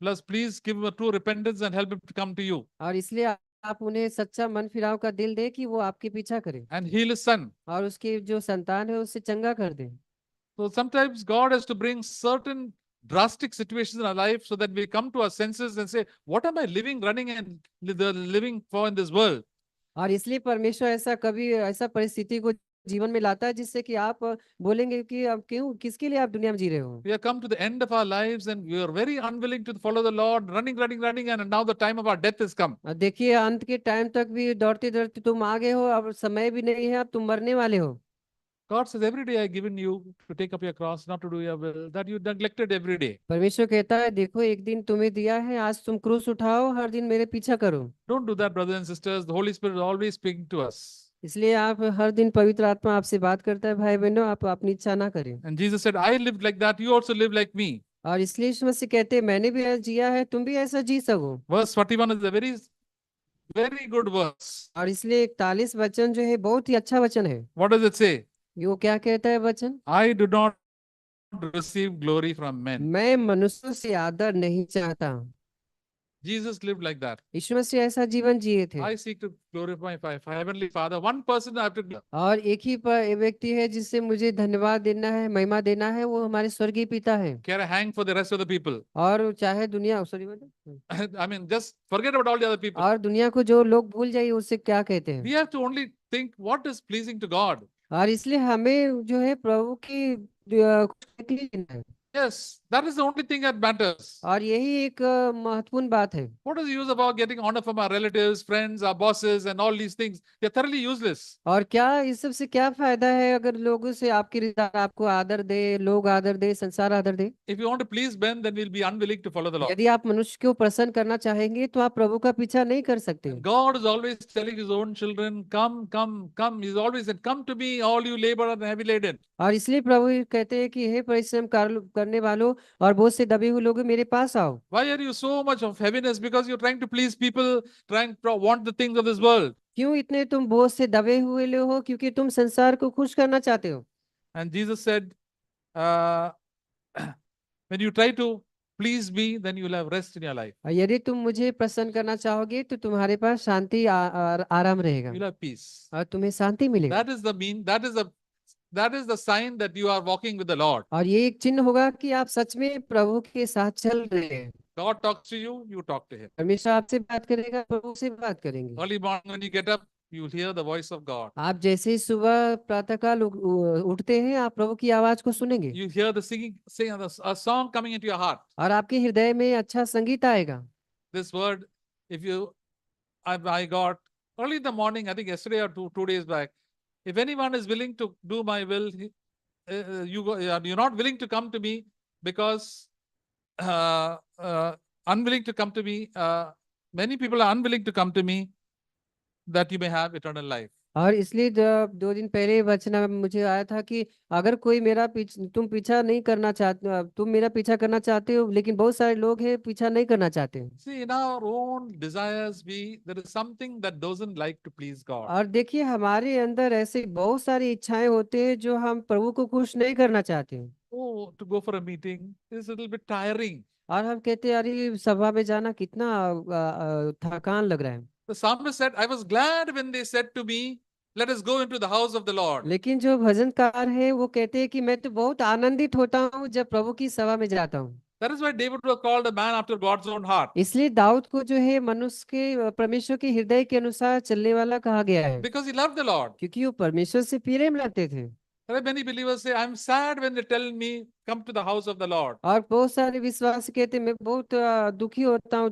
Plus, please give him a true repentance and help him to come to you. और इसलिए आप उन्हें सच्चा मन फिराव का दिल दे कि वो आपके पीछा करे And heal his son. और उसकी जो संतान है उसे चंगा कर दे। So sometimes God has to bring certain drastic situations in our life so that we come to our senses and say, what am I running and living for in this world? और इसलिए परमेश्वर ऐसा कभी ऐसा परिस्थिति को जीवन में लाता है जिससे कि आप बोलेंगे कि अब क्यों, किसके लिए आप दुनिया में जी रहे हो। We have come to the end of our lives and we are very unwilling to follow the Lord, running, and now the time of our death has come. देखिए अंत के टाइम तक भी दौड़ते दौड़ते तुम आ गए हो, अब समय भी नहीं है, अब तुम मरने वाले हो। God says, every day I have given you to take up your cross, not to do your will, that you neglected every day. परमेश्वर कहता है, देखो एक दिन तुम्हें दिया है, आज तुम क्रूस उठाओ, हर दिन मेरे पीछा करो। Don't do that, brothers and sisters. The Holy Spirit is always speaking to us. इसलिए आप हर दिन पवित्र आत्मा आपसे बात करता है, भाई बहनों आप अपनी इच्छा ना करें। And Jesus said, I lived like that, you also live like me. और इसलिए यीशु मसीह कहते हैं, मैंने भी ऐसा जिया है, तुम भी ऐसा जी सको। Verse 41 is a very, very good verse. और इसलिए 41 वचन जो है बहुत ही अच्छा वचन है। What does it say? वो क्या कहता है वचन? I do not receive glory from men. मैं मनुष्यों से आदर नहीं चाहता। Jesus lived like that. यीशु मसीह ऐसा जीवन जिए थे। I seek to glorify my heavenly Father. One person I have to glorify. और एक ही व्यक्ति है जिससे मुझे धन्यवाद देना है, महिमा देना है, वो हमारे स्वर्गीय पिता है। Care a hang for the rest of the people. और चाहे दुनिया I mean, just forget about all the other people. और दुनिया को जो लोग भूल जाइए उससे क्या कहते हैं। We have to only think what is pleasing to God. और इसलिए हमें जो है प्रभु की खुशी है। Yes, that is the only thing that matters. और यही एक महत्वपूर्ण बात है। What is the use of our getting honor from our relatives, friends, our bosses, and all these things? They're thoroughly useless. और क्या इस सब से क्या फायदा है अगर लोगों से आपके रिश्तेदार आपको आदर दे, लोग आदर दे, संसार आदर दे। If you want to please men, then we'll be unwilling to follow the Lord. यदि आप मनुष्य को प्रसन्न करना चाहेंगे तो आप प्रभु का पीछा नहीं कर सकते। God is always telling his own children, come, come, come. He's always said, come to me, all you labor and heavy laden. और इसलिए प्रभु कहते हैं कि हे परिश्रम करने वालों और बोझ से दबे हुए लोग मेरे पास आओ। Why are you so much of heaviness? Because you're trying to please people, trying to want the things of this world. क्यों इतने तुम बोझ से दबे हुए लोग हो? क्योंकि तुम संसार को खुश करना चाहते हो। And Jesus said, when you try to please me, then you will have rest in your life. और यदि तुम मुझे प्रसन्न करना चाहोगे तो तुम्हारे पास शांति आराम रहेगा You'll have peace. और तुम्हें शांति मिलेगी। That is the that is the sign that you are walking with the Lord. और ये एक चिन्ह होगा कि आप सच में प्रभु के साथ चल रहे हैं। God talks to you, you talk to him. परमेश्वर आपसे बात करेगा, प्रभु से बात करेंगे। Early morning when you get up, you will hear the voice of God. आप जैसे ही सुबह प्रातःकाल उठते हैं, आप प्रभु की आवाज को सुनेंगे। You hear the singing a song coming into your heart. और आपके हृदय में अच्छा संगीत आएगा। This word, I got early in the morning, I think yesterday or two days back. If anyone is willing to do my will, you're not willing to come to me because unwilling to come to me. Many people are unwilling to come to me that you may have eternal life. और इसलिए जब 2 दिन पहले वचन मुझे आया था कि अगर कोई तुम पीछा नहीं करना चाहते, तुम मेरा पीछा करना चाहते हो, लेकिन बहुत सारे लोग हैं पीछा नहीं करना चाहते। See, in our own desires, there is something that doesn't like to please God. और देखिए हमारे अंदर ऐसे बहुत सारी इच्छाएं होते हैं जो हम प्रभु को खुश नहीं करना चाहते। Oh, to go for a meeting is a little bit tiring. और हम कहते हैं अरे सभा में जाना कितना थकान लग रहा है। The psalmist said, I was glad when they said to me, let us go into the house of the Lord. लेकिन जो भजनकार है वो कहते हैं कि मैं तो बहुत आनंदित होता हूँ जब प्रभु की सभा में जाता हूँ। That is why David was called a man after God's own heart. इसलिए दाऊद को जो है मनुष्य के परमेश्वर के हृदय के अनुसार चलने वाला कहा गया है, Because he loved the Lord. क्योंकि वो परमेश्वर से प्रेम रखते थे। There are many believers say, I'm sad when they tell me, come to the house of the Lord. और बहुत सारे विश्वासी कहते हैं मैं बहुत दुखी होता हूँ,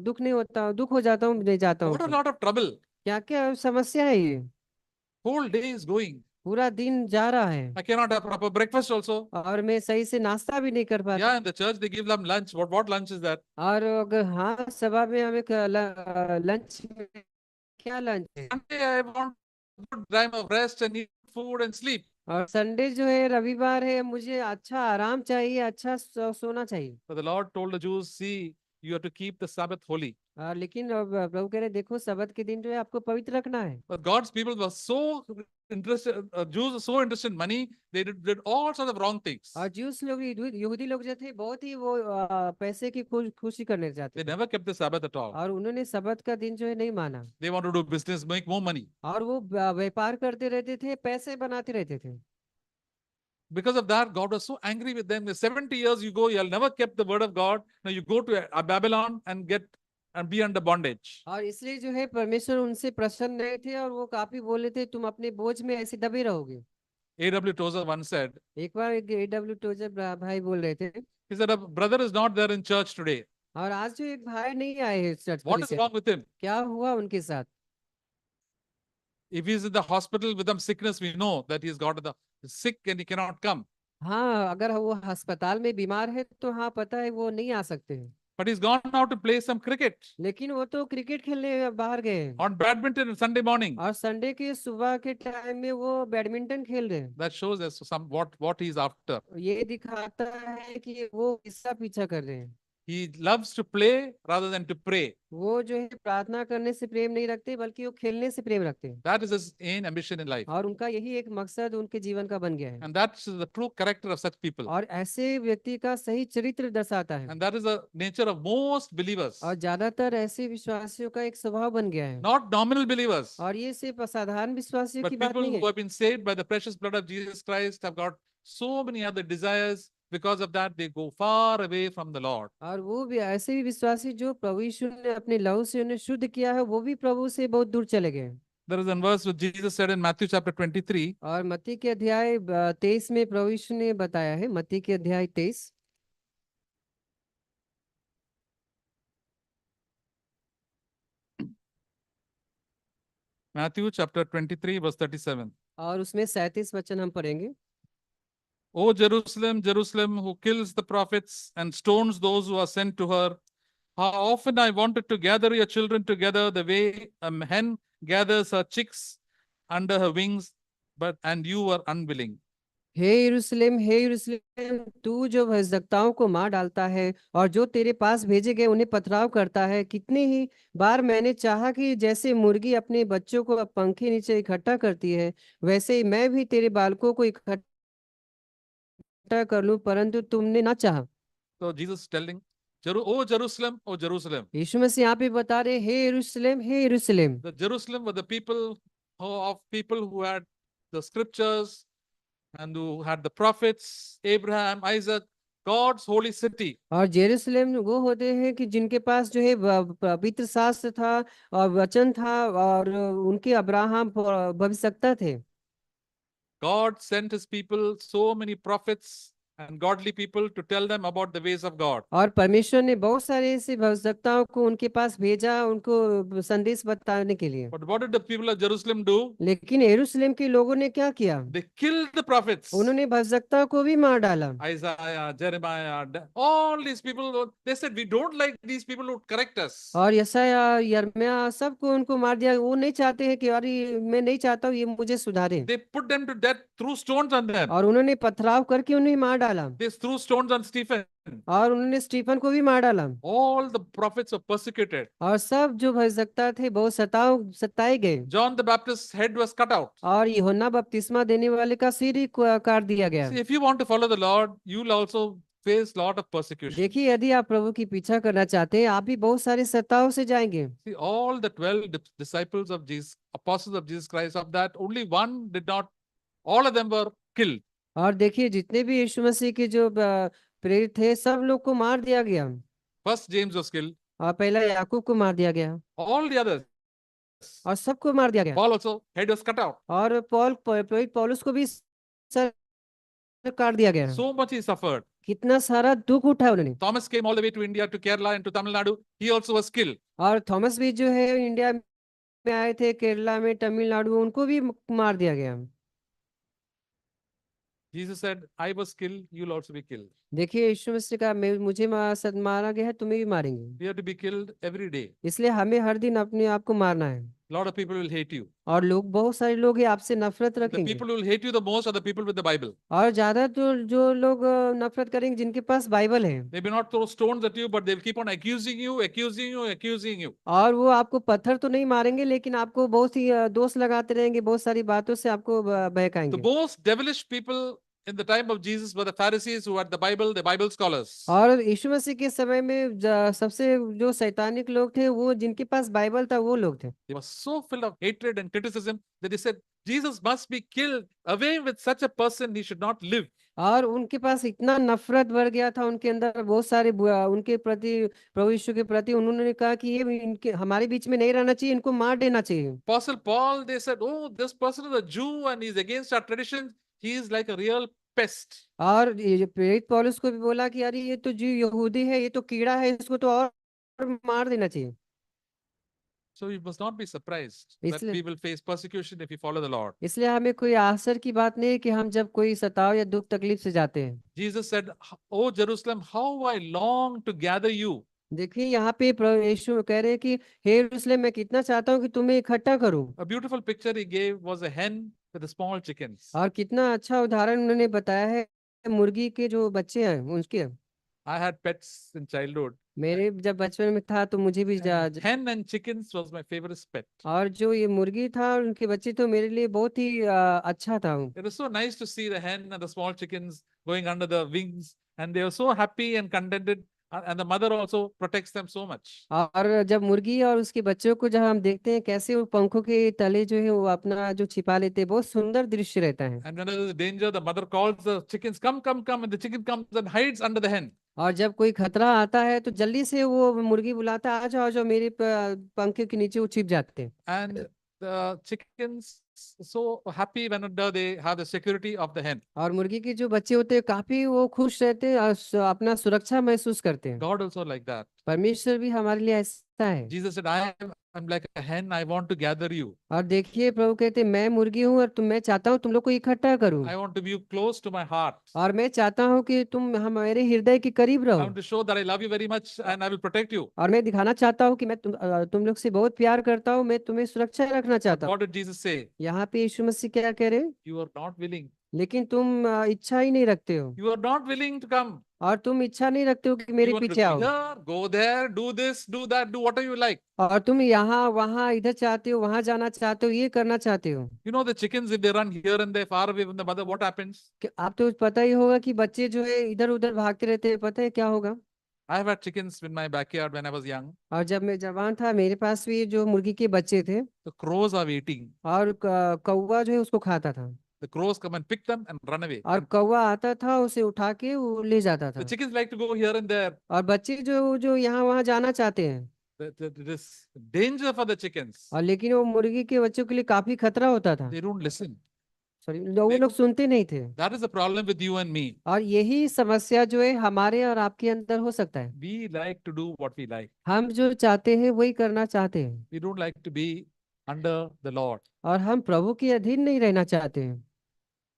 दुख नहीं होता, दुख हो जाता हूँ, नहीं जाता हूँ। What a lot of trouble. क्या क्या समस्या है ये, Whole day is going. पूरा दिन जा रहा है I cannot have proper breakfast also. और मैं सही से नाश्ता भी नहीं कर पाता। Yeah, in the church they give them lunch. What lunch is that? और अगर हाँ सभा में हमें लंच में क्या लंच है, Sunday I want good time of rest and eat food and sleep. और संडे जो है रविवार है, मुझे अच्छा आराम चाहिए, अच्छा सोना चाहिए। But the Lord told the Jews, see, you have to keep the Sabbath holy. लेकिन अब प्रभु कह रहे देखो सबत के दिन जो है आपको पवित्र रखना है। But God's people were so interested, Jews were so interested in money, they did all sorts of wrong things. और ज्यूस लोग, यहूदी लोग जो थे बहुत ही वो पैसे की खुशी करने जाते They थे, never kept the Sabbath at all. और उन्होंने सबत का दिन जो है नहीं माना, They want to do business, make more money. और वो व्यापार करते रहते थे, पैसे बनाते रहते थे। Because of that, God was so angry with them. 70 years you go, you have never kept the word of God. Now you go to Babylon and be under bondage. और इसलिए जो है परमेश्वर उनसे प्रसन्न नहीं थे, और वो काफी बोले थे तुम अपने बोझ में ऐसे दबे रहोगे। A.W. Tozer once said, एक बार A.W. टोजर भाई बोल रहे थे, he said, a brother is not there in church today. और आज जो एक भाई नहीं आए हैं चर्च What is में, wrong with him? क्या हुआ उनके साथ? If he is in the hospital with some sickness, we know that he has got the sick and he cannot come. हाँ, अगर वो अस्पताल में बीमार है तो हाँ पता है वो नहीं आ सकते हैं, But he's gone out to play some cricket लेकिन वो तो क्रिकेट खेलने बाहर गए हैं, on badminton on Sunday morning. और संडे के सुबह के टाइम में वो बैडमिंटन खेल रहे हैं। That shows us what he's after. ये दिखाता है कि वो किसका पीछा कर रहे हैं। He loves to play rather than to pray. वो जो है प्रार्थना करने से प्रेम नहीं रखते, बल्कि वो खेलने से प्रेम रखते हैं, That is his aim, ambition in life. और उनका यही एक मकसद उनके जीवन का बन गया है, And that's the true character of such people. और ऐसे व्यक्ति का सही चरित्र दर्शाता है, And that is the nature of most believers. और ज्यादातर ऐसे विश्वासियों का एक स्वभाव बन गया है। Not nominal believers, और ये सिर्फ असाधारण विश्वासियों की but बात people नहीं who है, have been saved by the precious blood of Jesus Christ have got so many other desires. Because of that, they go far away from the Lord. और वो भी ऐसे भी विश्वासी जो प्रभु यीशु ने अपने लहू से उन्हें शुद्ध किया है, वो भी प्रभु से बहुत दूर चले गए। There is a verse which Jesus said in Matthew chapter 23. और मत्ती के अध्याय 23 में प्रभु यीशु ने बताया है, मत्ती के अध्याय 23, Matthew chapter 23 verse 37. और उसमें 37 वचन हम पढ़ेंगे। O Jerusalem, Jerusalem, who kills the prophets and stones those who are sent to her, how often I wanted to gather your children together the way a hen gathers her chicks under her wings, and you were unwilling. हे यरूशलेम, तू जो भजदक्ताओं को मार डालता है और जो तेरे पास भेजे गए उन्हें पथराव करता है, कितनी ही बार मैंने चाहा कि जैसे मुर्गी अपने बच्चों को पंखे नीचे इकट्ठा करती है, वैसे ही मैं भी तेरे बालकों को इकट्ठा कर लूं, परंतु तुमने ना चाहा। So Jesus is telling, O Jerusalem, O Jerusalem. यीशु मसीह यहाँ पे बता रहे, हे यरूशलेम। The Jerusalem were the people who had the scriptures and who had the prophets, Abraham, Isaac, God's holy city. और जेरूशलेम वो होते हैं कि जिनके पास जो है पवित्र शास्त्र था और वचन था, और उनके अब्राहम भविष्यवक्ता थे। God sent his people so many prophets and godly people to tell them about the ways of God. और परमेश्वर ने बहुत सारे ऐसे भविष्यवक्ताओं को उनके पास भेजा, उनको संदेश बताने के लिए। But what did the people of Jerusalem do? लेकिन यरूशलेम के लोगों ने क्या किया? They killed the prophets. उन्होंने भविष्यवक्ताओं को भी मार डाला। Isaiah, Jeremiah, all these people, they said, we don't like these people who correct us. और यशाया, यिर्मयाह, सबको उनको मार दिया। वो नहीं चाहते हैं कि अरे मैं नहीं चाहता हूँ ये मुझे सुधारे, They put them to death, threw stones on them. और उन्होंने पथराव करके उन्हें मार डाला, They threw stones on Stephen. और उन्होंने स्टीफन को भी मार डाला। All the prophets were persecuted. और सब जो भविष्यवक्ता थे बहुत सताए गए। John the Baptist's head was cut out. और यूहन्ना बपतिस्मा देने वाले का सिर ही काट दिया गया। See, if you want to follow the Lord, you'll also face lot of persecution. देखिए, यदि आप प्रभु की पीछा करना चाहते हैं, आप भी बहुत सारे सताओं से जाएंगे। See, all the 12 disciples of Jesus, apostles of Jesus Christ, of that, only one did not, all of them were killed. और देखिए, जितने भी यीशु मसीह के जो प्रेरित थे, सब लोग को मार दिया गया। First James was killed. और पहला याकूब को मार दिया गया, All the others, और सबको मार दिया गया। Paul also, head was cut out. और पौलुस को भी सर काट दिया गया। So much he suffered. कितना सारा दुख उठाया उन्होंने। Thomas came all the way to India, to Kerala and to Tamil Nadu. He also was killed. और थॉमस भी जो है इंडिया में आए थे, केरला में, तमिलनाडु, उनको भी मार दिया गया। Jesus said, I was killed, you'll also be killed. देखिए, यीशु मसीह का मुझे मारा गया है, तुम्हें भी मारेंगे। We have to be killed every day. इसलिए हमें हर दिन अपने आप को मारना है। A lot of people will hate you. और लोग, बहुत सारे लोग हैं आपसे नफरत The रखेंगे। people who will hate you the most are the people with the Bible. और ज्यादा जो लोग नफरत करेंगे जिनके पास बाइबल है। They may not throw stones at you, but they will keep on accusing you, accusing you, accusing you. और वो आपको पत्थर तो नहीं मारेंगे, लेकिन आपको बहुत ही दोष लगाते रहेंगे, बहुत सारी बातों से आपको The बहकाएंगे। most devilish people in the time of Jesus were the Pharisees who had the Bible scholars. और यीशु मसीह के समय में सबसे जो शैतानिक लोग थे, वो जिनके पास बाइबल था, वो लोग थे। They were so filled of hatred and criticism that they said, Jesus must be killed. Away with such a person, he should not live. और उनके पास इतना नफरत भर गया था उनके अंदर, बहुत सारे उनके प्रति, प्रभु यीशु के प्रति, उन्होंने कहा कि ये इनके हमारे बीच में नहीं रहना चाहिए, इनको मार देना चाहिए। Apostle Paul, they said, oh, this person is a Jew and he's against our traditions. He is like a real pest. और ये जो प्रेरित पौलुस को भी बोला कि अरे ये तो जो यहूदी है, ये तो कीड़ा है, इसको तो और मार देना चाहिए। So you must not be surprised that इसलिए we will face persecution if we follow the Lord. इसलिए हमें कोई आश्चर्य की बात नहीं है कि हम जब कोई सताव या दुख तकलीफ से जाते हैं। Jesus said, oh Jerusalem, how I long to gather you. देखिए, यहाँ पे प्रभु यीशु कह रहे हैं कि हे यरूशलेम, मैं कितना चाहता हूँ कि तुम्हें इकट्ठा करूं। A beautiful picture he gave was a hen with the small chickens. और कितना अच्छा उदाहरण उन्होंने बताया है मुर्गी के जो बच्चे हैं उनके। I had pets in childhood. मेरे जब बचपन में था तो मुझे भी Hen and chickens was my favorite pet. और जो ये मुर्गी था और उनके बच्चे तो मेरे लिए बहुत ही अच्छा था। It was so nice to see the hen and the small chickens going under the wings, and they were so happy and contented. And the mother also protects them so much. और जब मुर्गी और उसके बच्चों को जब हम देखते हैं कैसे वो पंखों के तले जो है वो अपना जो छिपा लेते हैं, बहुत सुंदर दृश्य रहता है। And when there is danger, the mother calls the chickens, come, come, come, and the chicken comes and hides under the hen. और जब कोई खतरा आता है तो जल्दी से वो मुर्गी बुलाता है, आ जाओ, आ जाओ, मेरे पंखे के नीचे वो छिप जाते हैं। And the chickens so happy whenever they have the security of the hen. और मुर्गी के जो बच्चे होते हैं काफी वो खुश रहते हैं और अपना सुरक्षा महसूस करते हैं। God also like that. परमेश्वर भी हमारे लिए ऐसा है। Jesus said, I'm like a hen, I want to gather you. और देखिए, प्रभु कहते हैं मैं मुर्गी हूँ और मैं चाहता हूँ तुम लोग को इकट्ठा करूँ। I want to be close to my heart. और मैं चाहता हूँ कि तुम हमारे हृदय के करीब I रहो। want to show that I love you very much and I will protect you. और मैं दिखाना चाहता हूँ कि मैं तुम लोग से बहुत प्यार करता हूँ, मैं तुम्हें सुरक्षा रखना चाहता हूँ। What did Jesus say? यहाँ पे यीशु मसीह क्या कह रहे हैं? You are not willing. लेकिन तुम इच्छा ही नहीं रखते हो, You are not willing to come. और तुम इच्छा नहीं रखते हो कि You मेरे want to पीछे आओ। here, go there, do this, do that, do whatever you like. और तुम यहाँ वहाँ इधर चाहते हो, वहां जाना चाहते हो, ये करना चाहते हो। You know the chickens, if they run here and there far away from the mother, what happens? कि आप तो पता ही होगा कि बच्चे जो है इधर उधर भागते रहते हैं, पता है क्या होगा? I have had chickens in my backyard when I was young. और जब मैं जवान था, मेरे पास भी जो मुर्गी के बच्चे थे, The crows are waiting. और कौवा जो है उसको खाता था। The crows come and pick them and run away. और कौवा आता था, उसे उठा के वो ले जाता था। The chickens like to go here and there. और बच्चे जो यहाँ वहाँ जाना चाहते हैं। There is danger for the chickens. और लेकिन वो मुर्गी के बच्चों के लिए काफी खतरा होता था। They don't listen. सॉरी, वो लोग सुनते नहीं थे। That is the problem with you and me. और यही समस्या जो है हमारे और आपके अंदर हो सकता है। We like to do what we like. हम जो चाहते हैं वही करना चाहते हैं, We don't like to be under the Lord. और हम प्रभु के अधीन नहीं रहना चाहते हैं।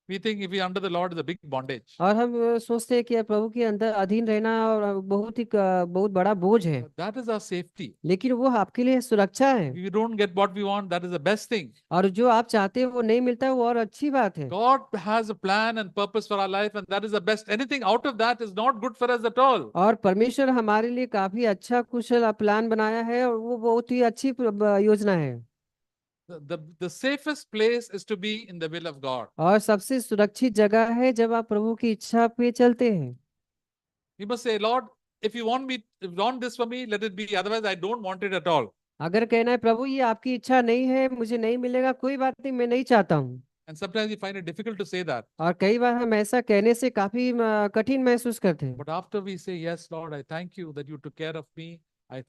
We think if we are under the Lord is a big bondage. और हम सोचते हैं कि प्रभु के अंदर अधीन रहना और बहुत बड़ा बोझ है। That is our safety. लेकिन वो आपके लिए सुरक्षा है। If we don't get what we want, that is the best thing. और जो आप चाहते हैं वो नहीं मिलता है, वो और अच्छी बात है। God has a plan and purpose for our life, and that is the best. Anything out of that is not good for us at all. और परमेश्वर हमारे लिए काफी अच्छा कुशल प्लान बनाया है, और वो बहुत ही अच्छी योजना है। The safest place is to be in the will of God. और सबसे सुरक्षित जगह है जब आप प्रभु की इच्छा पे चलते हैं। You must say, Lord, if you want this for me, let it be. Otherwise, I don't want it at all. अगर कहना है प्रभु ये आपकी इच्छा नहीं है, मुझे नहीं मिलेगा, कोई बात नहीं, मैं नहीं चाहता हूँ। And sometimes you find it difficult to say that. और कई बार हम ऐसा कहने से काफी कठिन महसूस करते हैं। But after we say, yes, Lord, I thank you that you took care of me.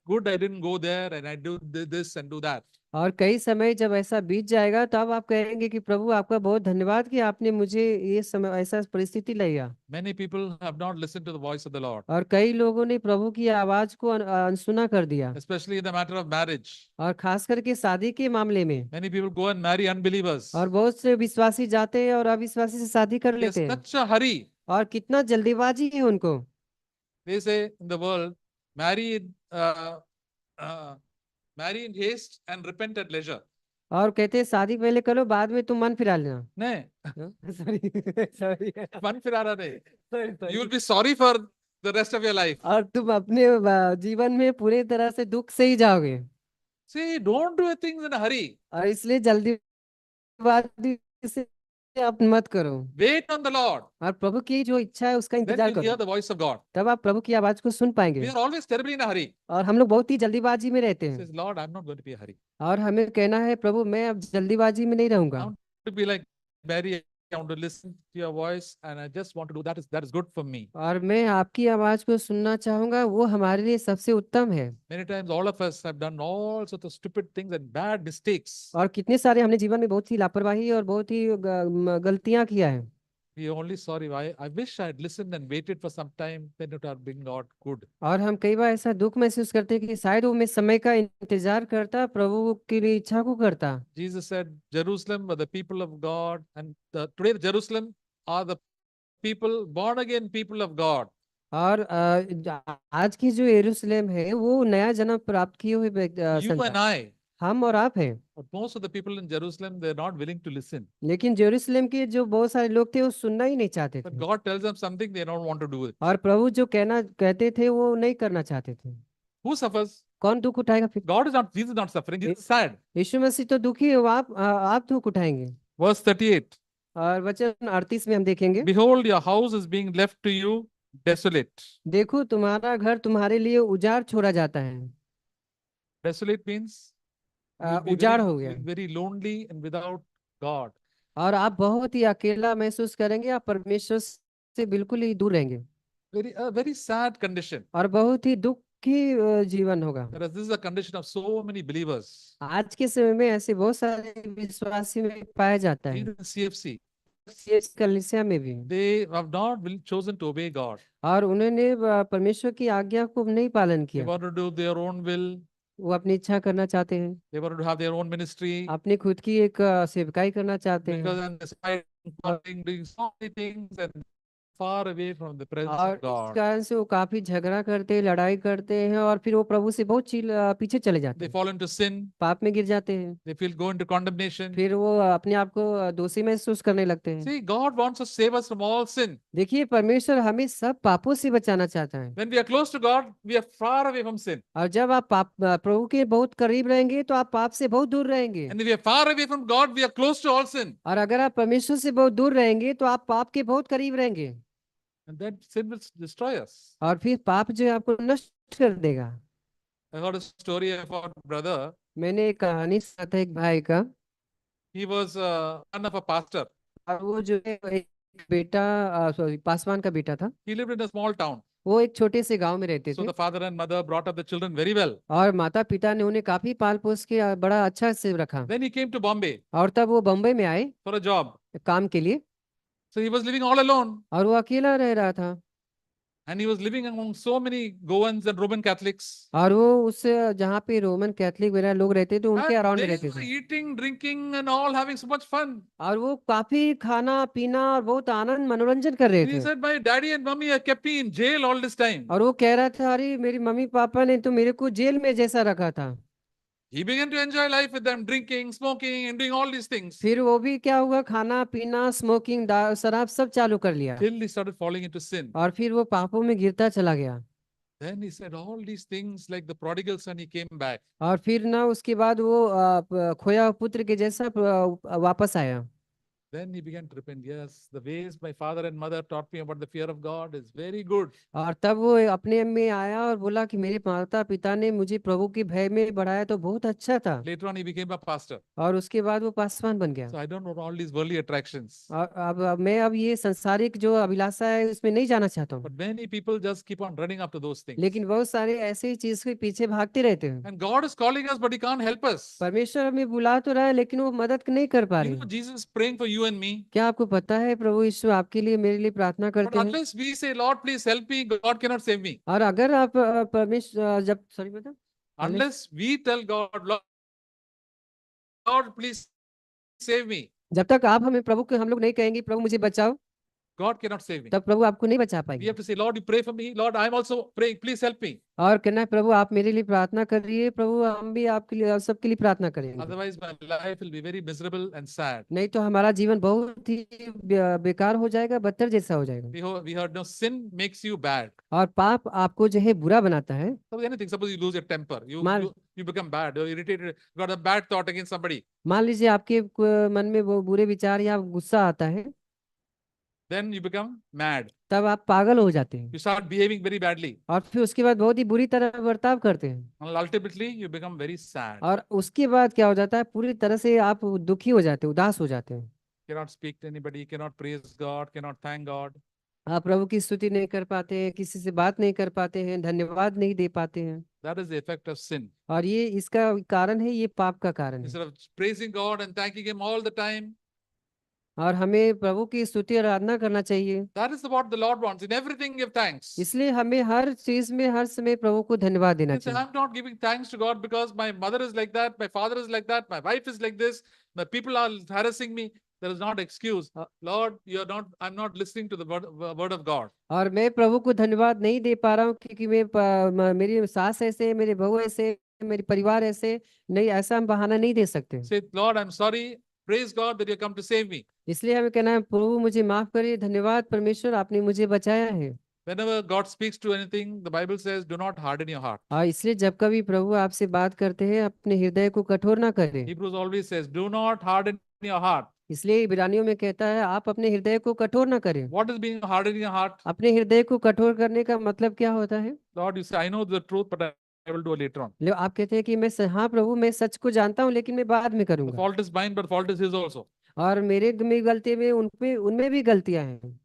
Good, I didn't go there and I do this and do that. और कई समय जब ऐसा बीत जाएगा तब आप कहेंगे कि प्रभु आपका बहुत धन्यवाद कि आपने मुझे ये समय ऐसा परिस्थिति लिया। Many people have not listened to the voice of the Lord, और कई लोगों ने प्रभु की आवाज को अनसुना कर दिया। especially in the matter of marriage. और खास करके शादी के मामले में Many people go and marry unbelievers. और बहुत से विश्वासी जाते हैं और अविश्वासी से शादी कर There's लेते हैं। such a hurry. और कितना जल्दीबाजी है उनको। They say in the world, marry in haste and repent at leisure. और कहते हैं शादी पहले करो, बाद में तुम मन फिरा लेना। नहीं, सॉरी सॉरी मन फिराना नहीं. You will be sorry for the rest of your life. और तुम अपने जीवन में पूरी तरह से दुख से ही जाओगे। See, don't do things in a hurry. और इसलिए जल्दीबाजी से आप मत करो। Wait on the Lord. और प्रभु की जो इच्छा है उसका Then इंतजार you'll hear करो, the voice of God. तब आप प्रभु की आवाज को सुन We पाएंगे। are always terribly in a hurry. और हम लोग बहुत ही जल्दीबाजी में रहते हैं। Says, Lord, I'm not going to be in a hurry. और हमें कहना है प्रभु मैं अब जल्दीबाजी में नहीं I रहूंगा। want to be like Mary. I want to listen to your voice, and I just want to do that. That is good for me. और मैं आपकी आवाज को सुनना चाहूंगा, वो हमारे लिए सबसे उत्तम है। Many times, all of us have done all sorts of stupid things and bad mistakes. और कितने सारे हमने जीवन में बहुत ही लापरवाही और बहुत ही गलतियां किया है। We are only sorry. I wish I had listened and waited for some time. Then it would have been God good. और हम कई बार ऐसा दुख महसूस करते हैं कि शायद वो मैं समय का इंतजार करता, प्रभु की इच्छा को करता। Jesus said, Jerusalem were the people of God, and today Jerusalem are the people, born again people of God. और आज की जो यरूशलेम है वो नया जन्म प्राप्त किए हुए You and संतान, I. हम और आप हैं। But most of the people in Jerusalem, they're not willing to listen. लेकिन यरूशलेम के जो बहुत सारे लोग थे वो सुनना ही नहीं चाहते But थे। God tells them something, they don't want to do it. और प्रभु जो कहते थे वो नहीं करना चाहते थे। Who suffers? कौन दुख उठाएगा फिर? God is not, Jesus is not suffering, Jesus is sad. यीशु मसीह तो दुखी है, वो आप दुख उठाएंगे। Verse 38. और वचन 38 में हम देखेंगे, Behold, your house is being left to you desolate. देखो तुम्हारा घर तुम्हारे लिए उजाड़ छोड़ा जाता है। Desolate means you'll be उजाड़ हो गया। very lonely and without God. और आप बहुत ही अकेला महसूस करेंगे, आप परमेश्वर से बिल्कुल ही दूर रहेंगे। Very sad condition. और बहुत ही दुखी जीवन होगा। Whereas this is a condition of so many believers. आज के समय में ऐसे बहुत सारे विश्वासी में पाया जाता है। Even in CFC, कलीसिया में भी they have not chosen to obey God. और उन्होंने परमेश्वर की आज्ञा को नहीं पालन They किया। want to do their own will. वो अपनी इच्छा करना चाहते हैं, They want to have their own ministry. अपनी खुद की एक सेवकाई करना चाहते हैं। Because then despite doing so many things and far away from the presence और of इस God. कारण से वो काफी झगड़ा करते हैं, लड़ाई करते हैं और फिर वो प्रभु से बहुत पीछे चले जाते They हैं, fall into sin. पाप में गिर जाते हैं। They go into condemnation. फिर वो अपने आप को दोषी महसूस करने लगते हैं। See, God wants to save us from all sin. देखिए परमेश्वर हमें सब पापों से बचाना चाहता है। When we are close to God, we are far away from sin. और जब आप प्रभु के बहुत करीब रहेंगे तो आप पाप से बहुत दूर रहेंगे। And if we are far away from God, we are close to all sin. और अगर आप परमेश्वर से बहुत दूर रहेंगे तो आप पाप के बहुत करीब रहेंगे। And that sin will destroy us. और फिर पाप जो है आपको नष्ट कर देगा। I heard a story about a brother. मैंने एक कहानी सुना था एक भाई का। He was son of a pastor. और वो जो है एक बेटा सॉरी पासवान का बेटा था। He lived in a small town. वो एक छोटे से गांव में रहते So थे। the father and mother brought up the children very well. और माता पिता ने उन्हें काफी पाल पोस के बड़ा अच्छा से रखा। Then he came to Bombay और तब वो बम्बई में आए for a job. काम के लिए। So he was living all alone. और वो अकेला रह रहा था। And he was living among so many Goans and Roman Catholics. और वो उस जहाँ पे रोमन कैथलिक वगैरह लोग रहते थे उनके And अराउंड they रहते were थे। eating, drinking, and all having so much fun. और वो काफी खाना पीना और बहुत आनंद मनोरंजन कर रहे And he थे। said, my daddy and mummy have kept me in jail all this time. और वो कह रहा था अरे मेरी मम्मी पापा ने तो मेरे को जेल में जैसा रखा था। He began to enjoy life with them, drinking, smoking, and doing all these things. फिर वो भी क्या हुआ, खाना पीना स्मोकिंग शराब सब चालू कर लिया। Till he started falling into sin. और फिर वो पापों में गिरता चला गया। Then he said all these things like the prodigal son, he came back. और फिर ना उसके बाद वो खोया पुत्र के जैसा वापस आया। Then he began to repent. Yes, the ways my father and mother taught me about the fear of God is very good. और तब वो अपने में आया और बोला कि मेरे माता पिता ने मुझे प्रभु के भय में बढ़ाया तो बहुत अच्छा था। Later on, he became a pastor. और उसके बाद वो पासवान बन गया। So I don't want all these worldly attractions. और अब मैं अब ये संसारिक जो अभिलाषा है उसमें नहीं जाना चाहता हूँ। But many people just keep on running after those things. लेकिन बहुत सारे ऐसे ही चीज के पीछे भागते रहते हैं। And God is calling us, but He can't help us. परमेश्वर हमें बुला तो रहा है लेकिन वो मदद नहीं कर पा You रहे know, हैं। Jesus is praying for you and me. क्या आपको पता है प्रभु यीशु आपके लिए मेरे लिए प्रार्थना But करते हैं। unless we say, Lord, please help me, God cannot save me. और अगर आप परमेश्वर जब सॉरी बता Unless we tell God, Lord, please save me, जब तक आप हमें प्रभु के हम लोग नहीं कहेंगे प्रभु मुझे बचाओ God cannot save me. तब प्रभु आपको नहीं बचा We पाएंगे। have to say, Lord, you pray for me. Lord, I am also praying. Please help me. और कहना है प्रभु आप मेरे लिए प्रार्थना कर रही है प्रभु हम भी आपके लिए सबके लिए प्रार्थना करेंगे। Otherwise, my life will be very miserable and sad. नहीं तो हमारा जीवन बहुत ही बेकार हो जाएगा, बदतर जैसा हो जाएगा। We heard, no, sin makes you bad. और पाप आपको जो है बुरा बनाता है। Suppose anything. Suppose you lose your temper. मान You become bad. You're irritated. Got a bad thought against somebody. मान लीजिए आपके मन में वो बुरे विचार या गुस्सा आता है, Then you become mad. तब आप पागल हो जाते हैं You start behaving very badly. और फिर उसके बाद बहुत ही बुरी तरह बर्ताव करते हैं। And ultimately, you become very sad. और उसके बाद क्या हो जाता है, पूरी तरह से आप दुखी हो जाते हैं, उदास हो जाते हैं। Cannot speak to anybody. Cannot praise God. Cannot thank God. आप प्रभु की स्तुति नहीं कर पाते हैं, किसी से बात नहीं कर पाते हैं, धन्यवाद नहीं दे पाते हैं। That is the effect of sin. और ये इसका कारण है, ये पाप का कारण है। Instead of praising God and thanking Him all the time, और हमें प्रभु की स्तुति और आराधना करना चाहिए। that is what the Lord wants. In everything, give thanks. इसलिए हमें हर चीज में हर समय प्रभु को धन्यवाद देना You say, चाहिए। I'm not giving thanks to God because my mother is like that, my father is like that, my wife is like this, my people are harassing me. There is not excuse. Lord, you're not. I'm not listening to the word of God. और मैं प्रभु को धन्यवाद नहीं दे पा रहा हूँ क्योंकि मेरी सास ऐसे, मेरे बहू ऐसे, मेरे परिवार ऐसे, नहीं ऐसा हम बहाना नहीं दे सकते। Say, Lord, I'm sorry. Praise God that you come to save me. इसलिए हमें कहना है प्रभु मुझे माफ करिए, धन्यवाद परमेश्वर आपने मुझे बचाया है। Whenever God speaks to anything, the Bible says, do not harden your heart. और इसलिए जब कभी प्रभु आपसे बात करते हैं अपने हृदय को कठोर ना करें। Hebrews always says, do not harden your heart. इसलिए इब्रानियों में कहता है आप अपने हृदय को कठोर ना करें। What is being hardened in your heart? अपने हृदय को कठोर करने का मतलब क्या होता है? Lord, you say, I know the truth, but I will do it later on. आप कहते हैं कि मैं हाँ प्रभु मैं सच को जानता हूँ लेकिन मैं बाद में The करूंगा। fault is mine, but fault is His also. और मेरे में गलती में उनमें भी गलतियां हैं।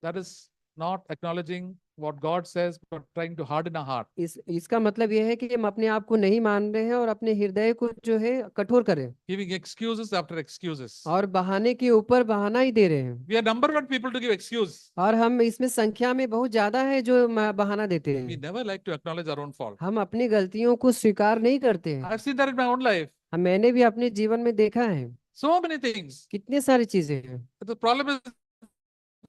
That is not acknowledging what God says, but trying to harden our heart. इसका मतलब यह है कि हम अपने आप को नहीं मान रहे हैं और अपने हृदय को जो है कठोर करें। Giving excuses after excuses. और बहाने के ऊपर बहाना ही दे रहे हैं। We are number one people to give excuse. और हम इसमें संख्या में बहुत ज्यादा है जो बहाना देते We हैं। never like to acknowledge our own fault. हम अपनी गलतियों को स्वीकार नहीं करते हैं। I've seen that in my own life. मैंने भी अपने जीवन में देखा है। So many things. कितने सारी चीजें हैं। The problem is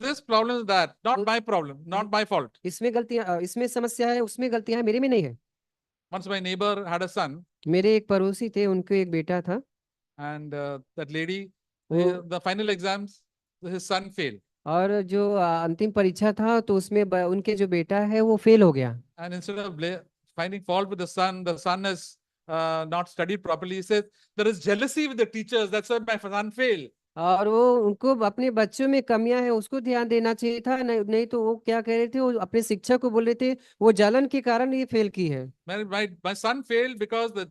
this, problem is that. Not my problem, not my fault. इसमें गलतियां, इसमें समस्या है, उसमें गलतियां हैं, मेरे में नहीं है। Once my neighbor had a son. मेरे एक पड़ोसी थे, उनके एक बेटा था। And that lady, वो- the final exams, his son failed. और जो अंतिम परीक्षा था तो उसमें उनके जो बेटा है वो फेल हो गया। And instead of finding fault with the son has not studied properly. He says, there is jealousy with the teachers. That's why my son failed. और वो उनको अपने बच्चों में कमियां हैं उसको ध्यान देना चाहिए था, नहीं तो वो क्या कह रहे थे, वो अपने शिक्षक को बोल रहे थे वो जलन के कारण ये फेल की है। My son failed because the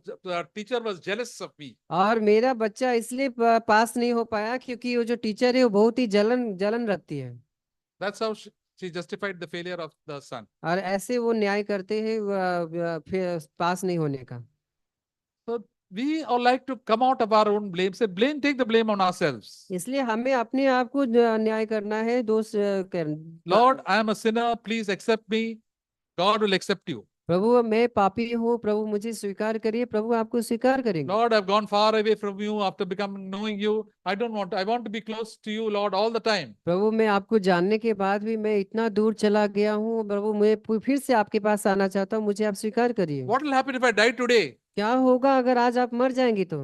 teacher was jealous of me. और मेरा बच्चा इसलिए पास नहीं हो पाया क्योंकि वो जो टीचर है वो बहुत ही जलन रखती है। That's how she justified the failure of the son. और ऐसे वो न्याय करते हैं फिर पास नहीं होने का। So we all like to come out of our own blame. Say blame, take the blame on ourselves. इसलिए हमें अपने आप को न्याय करना है, दोष Lord, I am a sinner. Please accept me. God will accept you. प्रभु मैं पापी हूँ, प्रभु मुझे स्वीकार करिए, प्रभु आपको स्वीकार करेंगे। Lord, I've gone far away from you after knowing you. I want to be close to you, Lord, all the time. प्रभु मैं आपको जानने के बाद भी मैं इतना दूर चला गया हूँ, प्रभु मैं फिर से आपके पास आना चाहता हूँ, मुझे आप स्वीकार करिए। What will happen if I die today? क्या होगा अगर आज आप मर जाएंगे तो?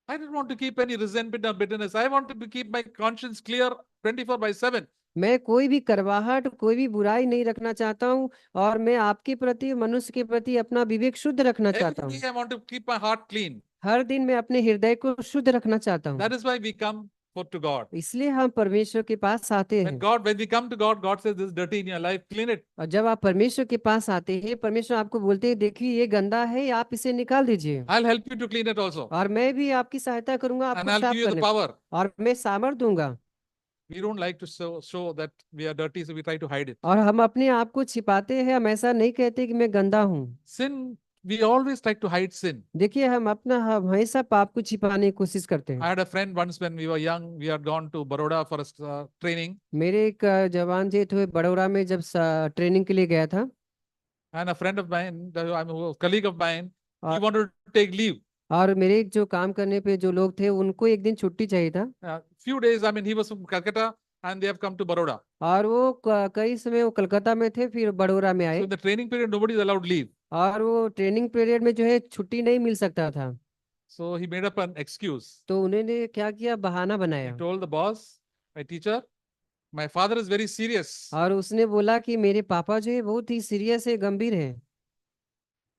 I don't want to keep any resentment or bitterness. I want to keep my conscience clear 24/7. मैं कोई भी करवाहट, कोई भी बुराई नहीं रखना चाहता हूँ और मैं आपके प्रति, मनुष्य के प्रति अपना विवेक शुद्ध रखना चाहता हूँ। Every day I want to keep my heart clean. हर दिन मैं अपने हृदय को शुद्ध रखना चाहता हूँ। That is why we come to God. इसलिए हम परमेश्वर के पास आते हैं। When we come to God, God says, this is dirty in your life, clean it. और जब आप परमेश्वर के पास आते हैं, परमेश्वर आपको बोलते हैं देखिए ये गंदा है, आप इसे निकाल दीजिए I'll help you to clean it also. और मैं भी आपकी सहायता करूंगा And आपको I'll give साफ you the करने power. और मैं सामर्थ दूंगा। We don't like to show that we are dirty, so we try to hide it. और हम अपने आप को छिपाते हैं, हम ऐसा नहीं कहते कि मैं गंदा हूँ। Sin, we always try to hide sin. देखिए हम हमेशा पाप को छिपाने की कोशिश करते I हैं। had a friend once when we were young, we had gone to Baroda for a training, मेरे एक जवान जे थे बड़ौरा में जब ट्रेनिंग के लिए गया था and a friend of mine, I'm a colleague of mine, he और wanted to take leave. और मेरे जो काम करने पे जो लोग थे उनको एक दिन छुट्टी चाहिए था Few days, I mean, he was from Calcutta and they have come to Baroda. और वो कई समय वो कलकत्ता में थे फिर बड़ौरा में So आए in the training period, nobody is allowed leave. और वो ट्रेनिंग पीरियड में जो है छुट्टी नहीं मिल सकता था। So he made up an excuse. तो उन्होंने क्या किया, बहाना He बनाया told the boss, my teacher, my father is very serious. और उसने बोला कि मेरे पापा जो है बहुत ही सीरियस है, गंभीर है।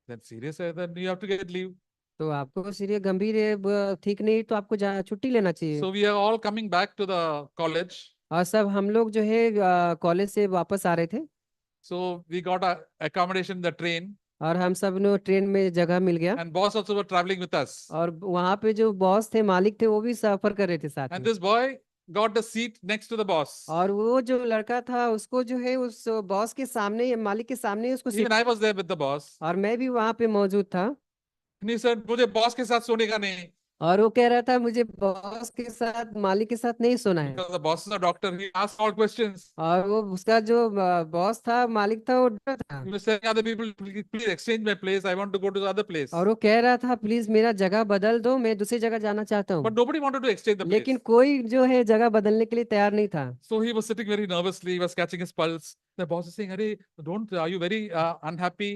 Then serious, then you have to get leave. तो आपको सीरियस गंभीर है, ठीक नहीं तो आपको छुट्टी लेना चाहिए। So we are all coming back to the college. और सब हम लोग जो है कॉलेज से वापस आ रहे थे So we got a accommodation in the train, और हम सब ने ट्रेन में जगह मिल गया and boss also were traveling with us. और वहाँ पे जो बॉस थे, मालिक थे, वो भी सफर कर रहे थे साथ And में। this boy got the seat next to the boss. और वो जो लड़का था उसको जो है उस बॉस के सामने, मालिक के सामने उसको Even I was there with the boss. और मैं भी वहां पे मौजूद था And he said, मुझे boss के साथ सोने का नहीं. और वो कह रहा था मुझे बॉस के साथ, मालिक के साथ नहीं सोना है। Because the boss is a doctor, he asked all questions. और वो उसका जो बॉस था, मालिक था, वो डर था He was telling other people, please exchange my place. I want to go to the other place. और वो कह रहा था प्लीज मेरा जगह बदल दो, मैं दूसरी जगह जाना चाहता हूँ। But nobody wanted to exchange the place. लेकिन कोई जो है जगह बदलने के लिए तैयार नहीं था। So he was sitting very nervously. He was catching his pulse. The boss is saying, "Arey, are you very unhappy?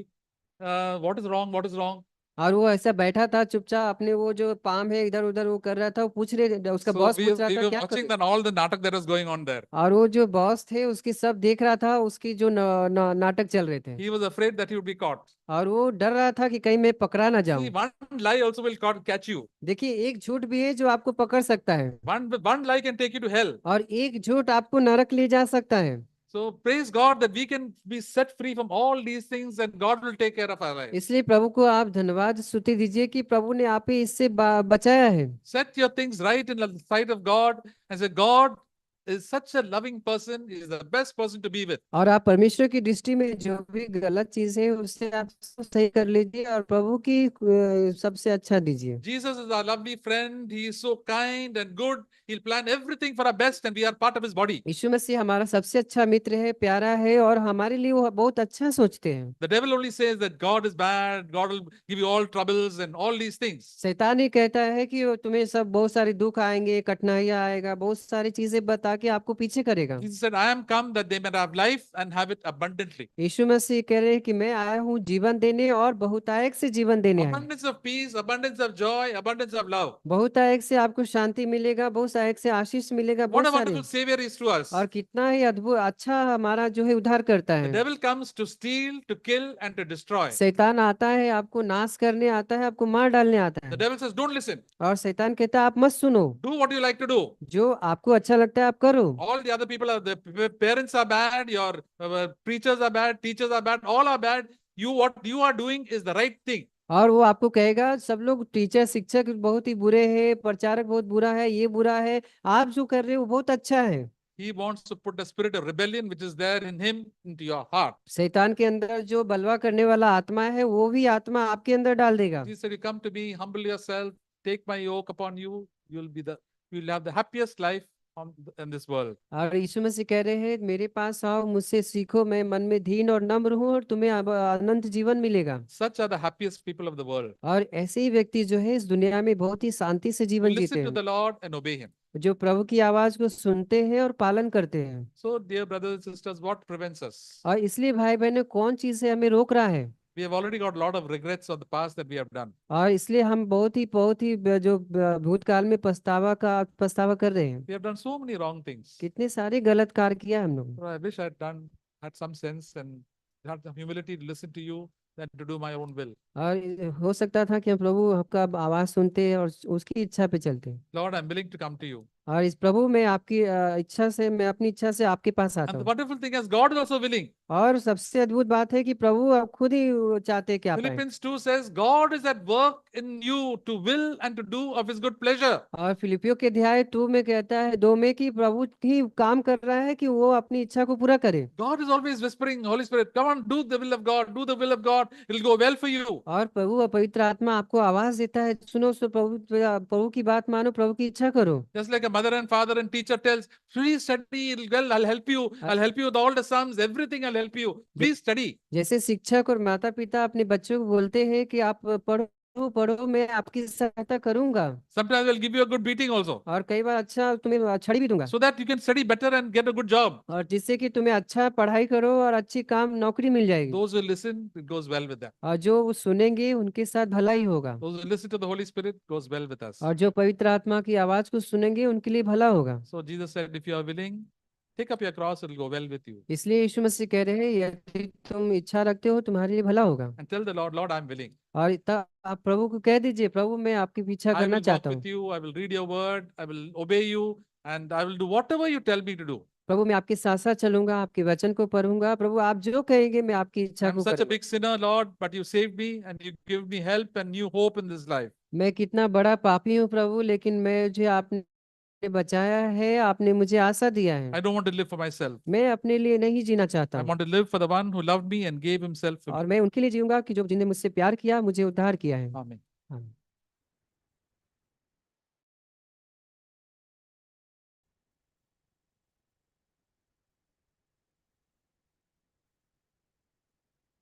What is wrong? What is wrong?" और वो ऐसा बैठा था चुपचाप, अपने वो जो पाम है इधर उधर वो कर रहा था, वो पूछ रहे, उसका So बॉस we पूछ रहा था were क्या watching कर। then all the natak that was going on there. और वो जो बॉस थे उसकी सब देख रहा था, उसकी जो नाटक चल रहे थे He was afraid that he would be caught. और वो डर रहा था कि कहीं मैं पकड़ा ना See, जाऊं। one lie also will catch you. देखिए एक झूठ भी है जो आपको पकड़ सकता है One lie can take you to hell. और एक झूठ आपको नरक ले जा सकता है। So praise God that we can be set free from all these things and God will take care of our life. इसलिए प्रभु को आप धन्यवाद स्तुति दीजिए कि प्रभु ने आप ही इससे बचाया है। Set your things right in the sight of God and say, God is such a loving person. He is the best person to be with. और आप परमेश्वर की दृष्टि में जो भी गलत चीज है उससे आप सही कर लीजिए और प्रभु की सबसे अच्छा दीजिए। Jesus is our lovely friend. He is so kind and good. He'll plan everything for our best and we are part of his body. यीशु मसीह हमारा सबसे अच्छा मित्र है, प्यारा है और हमारे लिए वो बहुत अच्छा सोचते हैं। The devil only says that God is bad. God will give you all troubles and all these things. शैतान ही कहता है कि वो तुम्हें सब बहुत सारे दुख आएंगे, कठिनाइयां आएगा, बहुत सारी चीजें बता के आपको पीछे करेगा। Jesus said, I am come that they may have life and have it abundantly. यीशु मसीह कह रहे हैं कि मैं आया हूँ जीवन देने और बहुतायत से जीवन देने आया हूं। Abundance of peace, abundance of joy, abundance of love. बहुतायत से आपको शांति मिलेगा, बहुतायत से आशीष मिलेगा, What a बहुत सारे। wonderful Savior is to us. और कितना ही अद्भुत अच्छा हमारा जो है उद्धार करता The है। devil comes to steal, to kill, and to destroy. शैतान आता है आपको नाश करने, आता है आपको मार डालने आता The है devil says, don't listen. और शैतान कहता है आप मत सुनो, Do what you like to do. जो आपको अच्छा लगता है आप करो। All the other people are, the parents are bad, your preachers are bad, teachers are bad, all are bad. What you are doing is the right thing. और वो आपको कहेगा सब लोग, टीचर शिक्षक बहुत ही बुरे हैं, प्रचारक बहुत बुरा है, ये बुरा है, आप जो कर रहे हो वो बहुत अच्छा है। He wants to put a spirit of rebellion which is there in him into your heart. शैतान के अंदर जो बलवा करने वाला आत्मा है वो भी आत्मा आपके अंदर डाल देगा। Jesus said, you come to me, humble yourself, take my yoke upon you, you'll have the happiest life in this world. और यीशु मसीह कह रहे हैं मेरे पास आओ, मुझसे सीखो, मैं मन में दीन और नम्र हूँ और तुम्हें अनंत जीवन मिलेगा। Such are the happiest people of the world. और ऐसे ही व्यक्ति जो है इस दुनिया में बहुत ही शांति से जीवन जीते Listen to हैं, the Lord and obey him. जो प्रभु की आवाज को सुनते हैं और पालन करते हैं। So, dear brothers and sisters, what prevents us? और इसलिए भाई बहनों, कौन चीज से हमें रोक रहा है? We have already got a lot of regrets of the past that we have done. और इसलिए हम बहुत ही जो भूतकाल में पछतावा कर रहे हैं। We have done so many wrong things. कितने सारे गलत कार्य किया हम लोग। So I wish I had some sense and had the humility to listen to you than to do my own will. और हो सकता था कि हम प्रभु आपका आवाज सुनते और उसकी इच्छा पे चलते। Lord, I'm willing to come to you. और इस प्रभु में आपकी इच्छा से, मैं अपनी इच्छा से आपके पास आता And the हूँ। wonderful thing is God is also willing. और सबसे अद्भुत बात है कि प्रभु अब खुद ही वो चाहते कि आप आए। Philippians 2 says, God is at work in you to will and to do of his good pleasure. और फिलिपियो के अध्याय 2 में कहता है, 2 में, कि प्रभु ही काम कर रहा है कि वो अपनी इच्छा को पूरा करे। God is always whispering, Holy Spirit, come on, do the will of God, do the will of God. It'll go well for you. और प्रभु और पवित्र आत्मा आपको आवाज देता है, सुनो सो प्रभु, प्रभु की बात मानो, प्रभु की इच्छा करो। Just like a mother and father and teacher tells, please study, it'll well, I'll help you. I'll help you with all the sums, everything I'll help you. Please study. जैसे शिक्षक और माता पिता अपने बच्चों को बोलते हैं कि आप पढ़ो पढ़ो, मैं आपकी सहायता करूंगा, Sometimes I'll give you a good beating also, और कई बार अच्छा तुम्हें छड़ी भी दूंगा, so that you can study better and get a good job. और जिससे कि तुम्हें अच्छा पढ़ाई करो और अच्छी काम नौकरी मिल जाएगी। Those who listen, it goes well with them. और जो वो सुनेंगे उनके साथ भला ही होगा, Those who listen to the Holy Spirit goes well with us. और जो पवित्र आत्मा की आवाज को सुनेंगे उनके लिए भला होगा। So Jesus said, if you are willing, take up your cross, it'll go well with you. इसलिए यीशु मसीह कह रहे हैं, यदि तुम इच्छा रखते हो तुम्हारे लिए भला होगा। And tell the Lord, Lord, I'm willing. और तब आप प्रभु को कह दीजिए, प्रभु मैं आपकी पीछा I करना will walk चाहता हूँ, with you, I will read your word, I will obey you, and I will do whatever you tell me to do. प्रभु मैं आपके साथ साथ चलूंगा, आपके वचन को पढ़ूंगा, प्रभु आप जो कहेंगे मैं आपकी इच्छा I'm को such a करूंगा। big sinner, Lord, but you saved me and you give me help and new hope in this life. मैं कितना बड़ा पापी हूँ प्रभु, लेकिन मुझे आपने बचाया है, आपने मुझे आशा दिया I है। don't want to live for myself. मैं अपने लिए नहीं जीना चाहता I हूँ, want to live for the one who loved me and gave himself for me. और मैं उनके लिए जीऊंगा कि जो जिन्हें मुझसे प्यार किया, मुझे उद्धार किया है। Amen. आमीन।